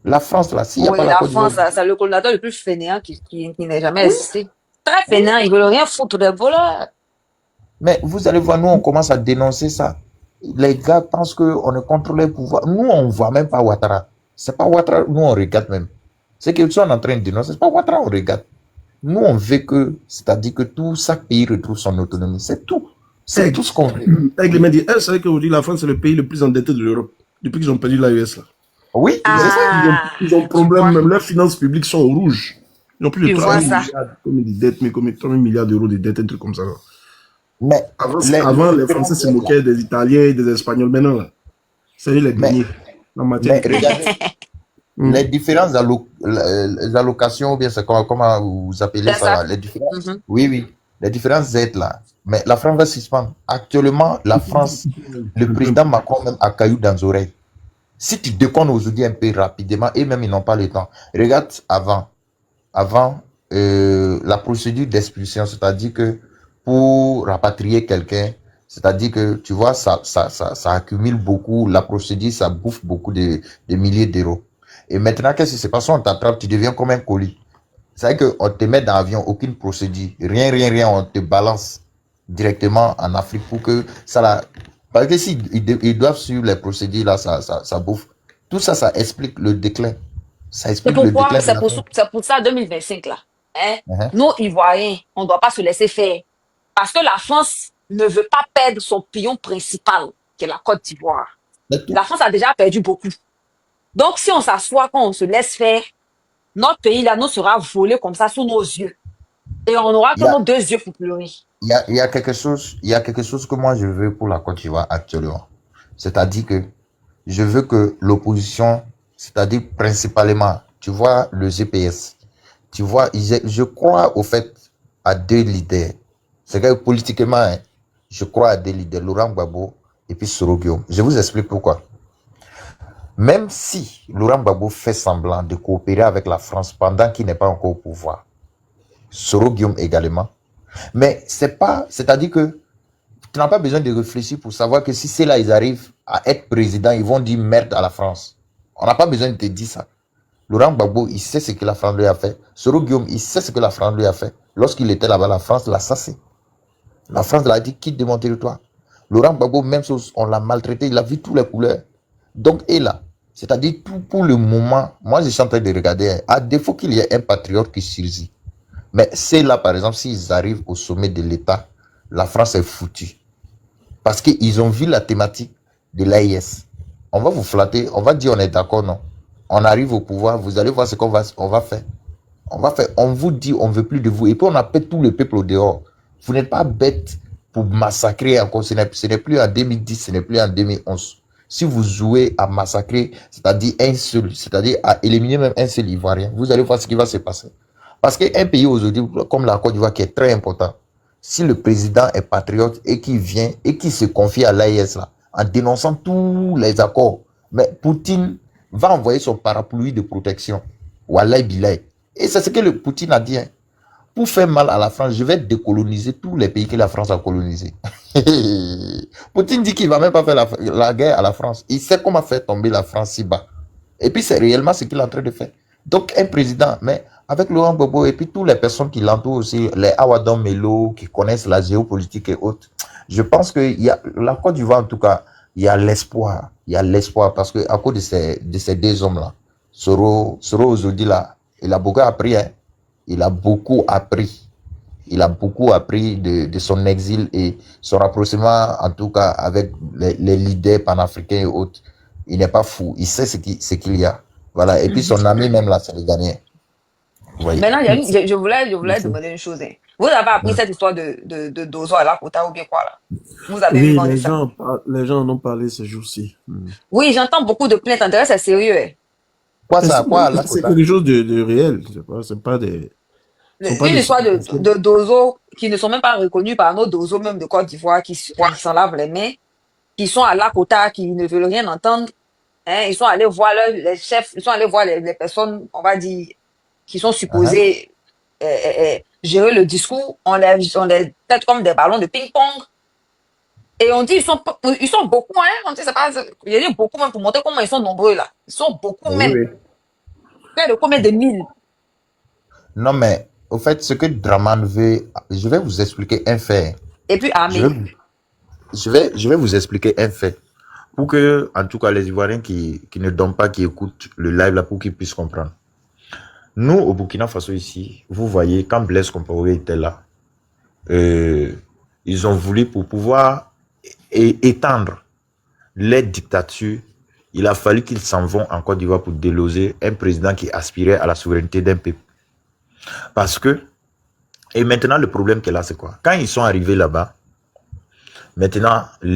La France là, s'il n'y a pas la Côte d'Ivoire. France, c'est le colonisateur le plus fainéant qui n'ait jamais existé. Très fainéant, ils ne veulent rien foutre des voleurs. Mais vous allez voir, nous on commence à dénoncer ça. Les gars pensent qu'on ne contrôle le pouvoir. Nous, on ne voit même pas Ouattara. C'est pas Ouattara, nous on regarde même. C'est qu'ils sont en train de dénoncer, c'est pas Ouattara, on regarde. Nous, on veut que, c'est-à-dire que tout chaque pays retrouve son autonomie. C'est tout. C'est tout ce qu'on veut. Avec les médias, elle savait qu'aujourd'hui, la France est le pays le plus endetté de l'Europe. Depuis qu'ils ont perdu l'AES là. Oui. Ils ont problème, même leurs finances publiques sont au rouge. Ils n'ont plus de 3 000 milliards comme des dettes, mais comme 3 000 milliards d'euros de dettes, un truc comme ça. Là. Mais avant, les Français se moquaient des Italiens et des Espagnols. Maintenant, là, c'est les derniers. Mais regardez, les différentes allocations, ou bien c'est comment vous appelez ça, les différences, oui, les différentes aides là. Mais la France va suspendre. Actuellement, la France, le président Macron même a caillou dans les oreilles. Si tu déconnes aujourd'hui un peu rapidement, et même ils n'ont pas le temps. Regarde avant la procédure d'expulsion, c'est-à-dire que pour rapatrier quelqu'un, c'est-à-dire que, tu vois, ça accumule beaucoup, la procédure, ça bouffe beaucoup de milliers d'euros. Et maintenant, qu'est-ce qui se passe? On t'attrape, tu deviens comme un colis. C'est vrai qu'on te met dans l'avion, aucune procédure, rien, on te balance directement en Afrique pour que ça là. Parce que si ils doivent suivre les procédures là, ça bouffe. Tout ça, ça explique le déclin. Ça explique le déclin. C'est pour ça, 2025 là. Hein? Nous, Ivoiriens, on ne doit pas se laisser faire. Parce que la France ne veut pas perdre son pion principal, qui est la Côte d'Ivoire. La France a déjà perdu beaucoup. Donc, si on s'assoit, quand on se laisse faire, notre pays là nous sera volé comme ça sous nos yeux. Et on aura que nos 2 yeux pour pleurer. Il y a quelque chose que moi je veux pour la Côte d'Ivoire actuellement. C'est-à-dire que je veux que l'opposition, c'est-à-dire principalement, tu vois, le GPS, tu vois, je crois au fait à 2 leaders. C'est que politiquement, hein, je crois à 2 leaders, Laurent Gbagbo et puis Soro Guillaume. Je vous explique pourquoi. Même si Laurent Gbagbo fait semblant de coopérer avec la France pendant qu'il n'est pas encore au pouvoir, Soro Guillaume également, mais c'est-à-dire que tu n'as pas besoin de réfléchir pour savoir que si c'est là ils arrivent à être président, ils vont dire merde à la France. On n'a pas besoin de te dire ça. Laurent Gbagbo, il sait ce que la France lui a fait. Soro Guillaume, il sait ce que la France lui a fait. Lorsqu'il était là-bas, la France l'a sassé. La France l'a dit quitte de mon territoire. Laurent Gbagbo, même chose, on l'a maltraité, il a vu toutes les couleurs. Donc, et là, c'est-à-dire tout pour le moment, moi je suis en train de regarder, à défaut qu'il y ait un patriote qui surgit, Mais c'est là, par exemple, s'ils arrivent au sommet de l'État, la France est foutue. Parce qu'ils ont vu la thématique de l'AIS. On va vous flatter, on va dire on est d'accord, non. On arrive au pouvoir, vous allez voir ce qu'on va faire. On vous dit on ne veut plus de vous. Et puis on appelle tout le peuple au dehors. Vous n'êtes pas bête pour massacrer encore. Ce n'est plus en 2010, ce n'est plus en 2011. Si vous jouez à massacrer, c'est-à-dire à éliminer même un seul Ivoirien, vous allez voir ce qui va se passer. Parce qu'un pays aujourd'hui, comme la Côte d'Ivoire, qui est très important, si le président est patriote et qui vient et qui se confie à l'AIS là, en dénonçant tous les accords, mais Poutine va envoyer son parapluie de protection. Wallahi Bilay. Et c'est ce que le Poutine a dit. Hein. Pour faire mal à la France, je vais décoloniser tous les pays que la France a colonisés. Poutine dit qu'il ne va même pas faire la guerre à la France. Il sait comment faire tomber la France si bas. Et puis c'est réellement ce qu'il est en train de faire. Donc un président, mais avec Laurent Gbagbo et puis toutes les personnes qui l'entourent aussi, les Awadon Melo, qui connaissent la géopolitique et autres, je pense que la Côte d'Ivoire, en tout cas, il y a l'espoir. Il y a l'espoir parce qu'à cause de ces deux hommes-là, Soro aujourd'hui, là, il a beaucoup appris. Hein. Il a beaucoup appris. Il a beaucoup appris de son exil et son rapprochement, en tout cas, avec les leaders panafricains et autres. Il n'est pas fou. Il sait ce qu'il y a. Voilà. Et puis son ami même là, c'est le Ghanéen. Maintenant, je voulais demander une chose. Hein. Vous avez appris cette histoire de Dozo à la Kota ou bien quoi là? Vous avez Oui, demandé ça? les gens en ont parlé ces jours-ci. Oui, j'entends beaucoup de plaintes. En c'est sérieux. Hein. Quoi ça? Quoi à la C'est Kota? quelque chose de réel. C'est pas des... Une histoire de Dozo qui ne sont même pas reconnus par nos Dozo même de Côte d'Ivoire qui s'en lavent les mains, qui sont à la Kota, qui ne veulent rien entendre. Hein, ils sont allés voir les chefs, ils sont allés voir les personnes, on va dire, qui sont supposées gérer le discours. On les traite comme des ballons de ping-pong. Et on dit ils sont beaucoup, hein. On dit c'est pas, il y a beaucoup même pour montrer comment ils sont nombreux là. Ils sont beaucoup même. Oui. Près de combien de mille? Non mais, au fait, ce que Draman veut, je vais vous expliquer un fait. Et puis Amen. Je vais vous expliquer un fait. Pour que, en tout cas, les Ivoiriens qui ne dorment pas, qui écoutent le live là, pour qu'ils puissent comprendre. Nous, au Burkina Faso ici, vous voyez, quand Blaise Compaoré était là, ils ont voulu pour pouvoir étendre les dictatures, il a fallu qu'ils s'en vont en Côte d'Ivoire pour déloger un président qui aspirait à la souveraineté d'un peuple. Parce que, et maintenant le problème qu'elle a, c'est quoi? Quand ils sont arrivés là-bas, maintenant,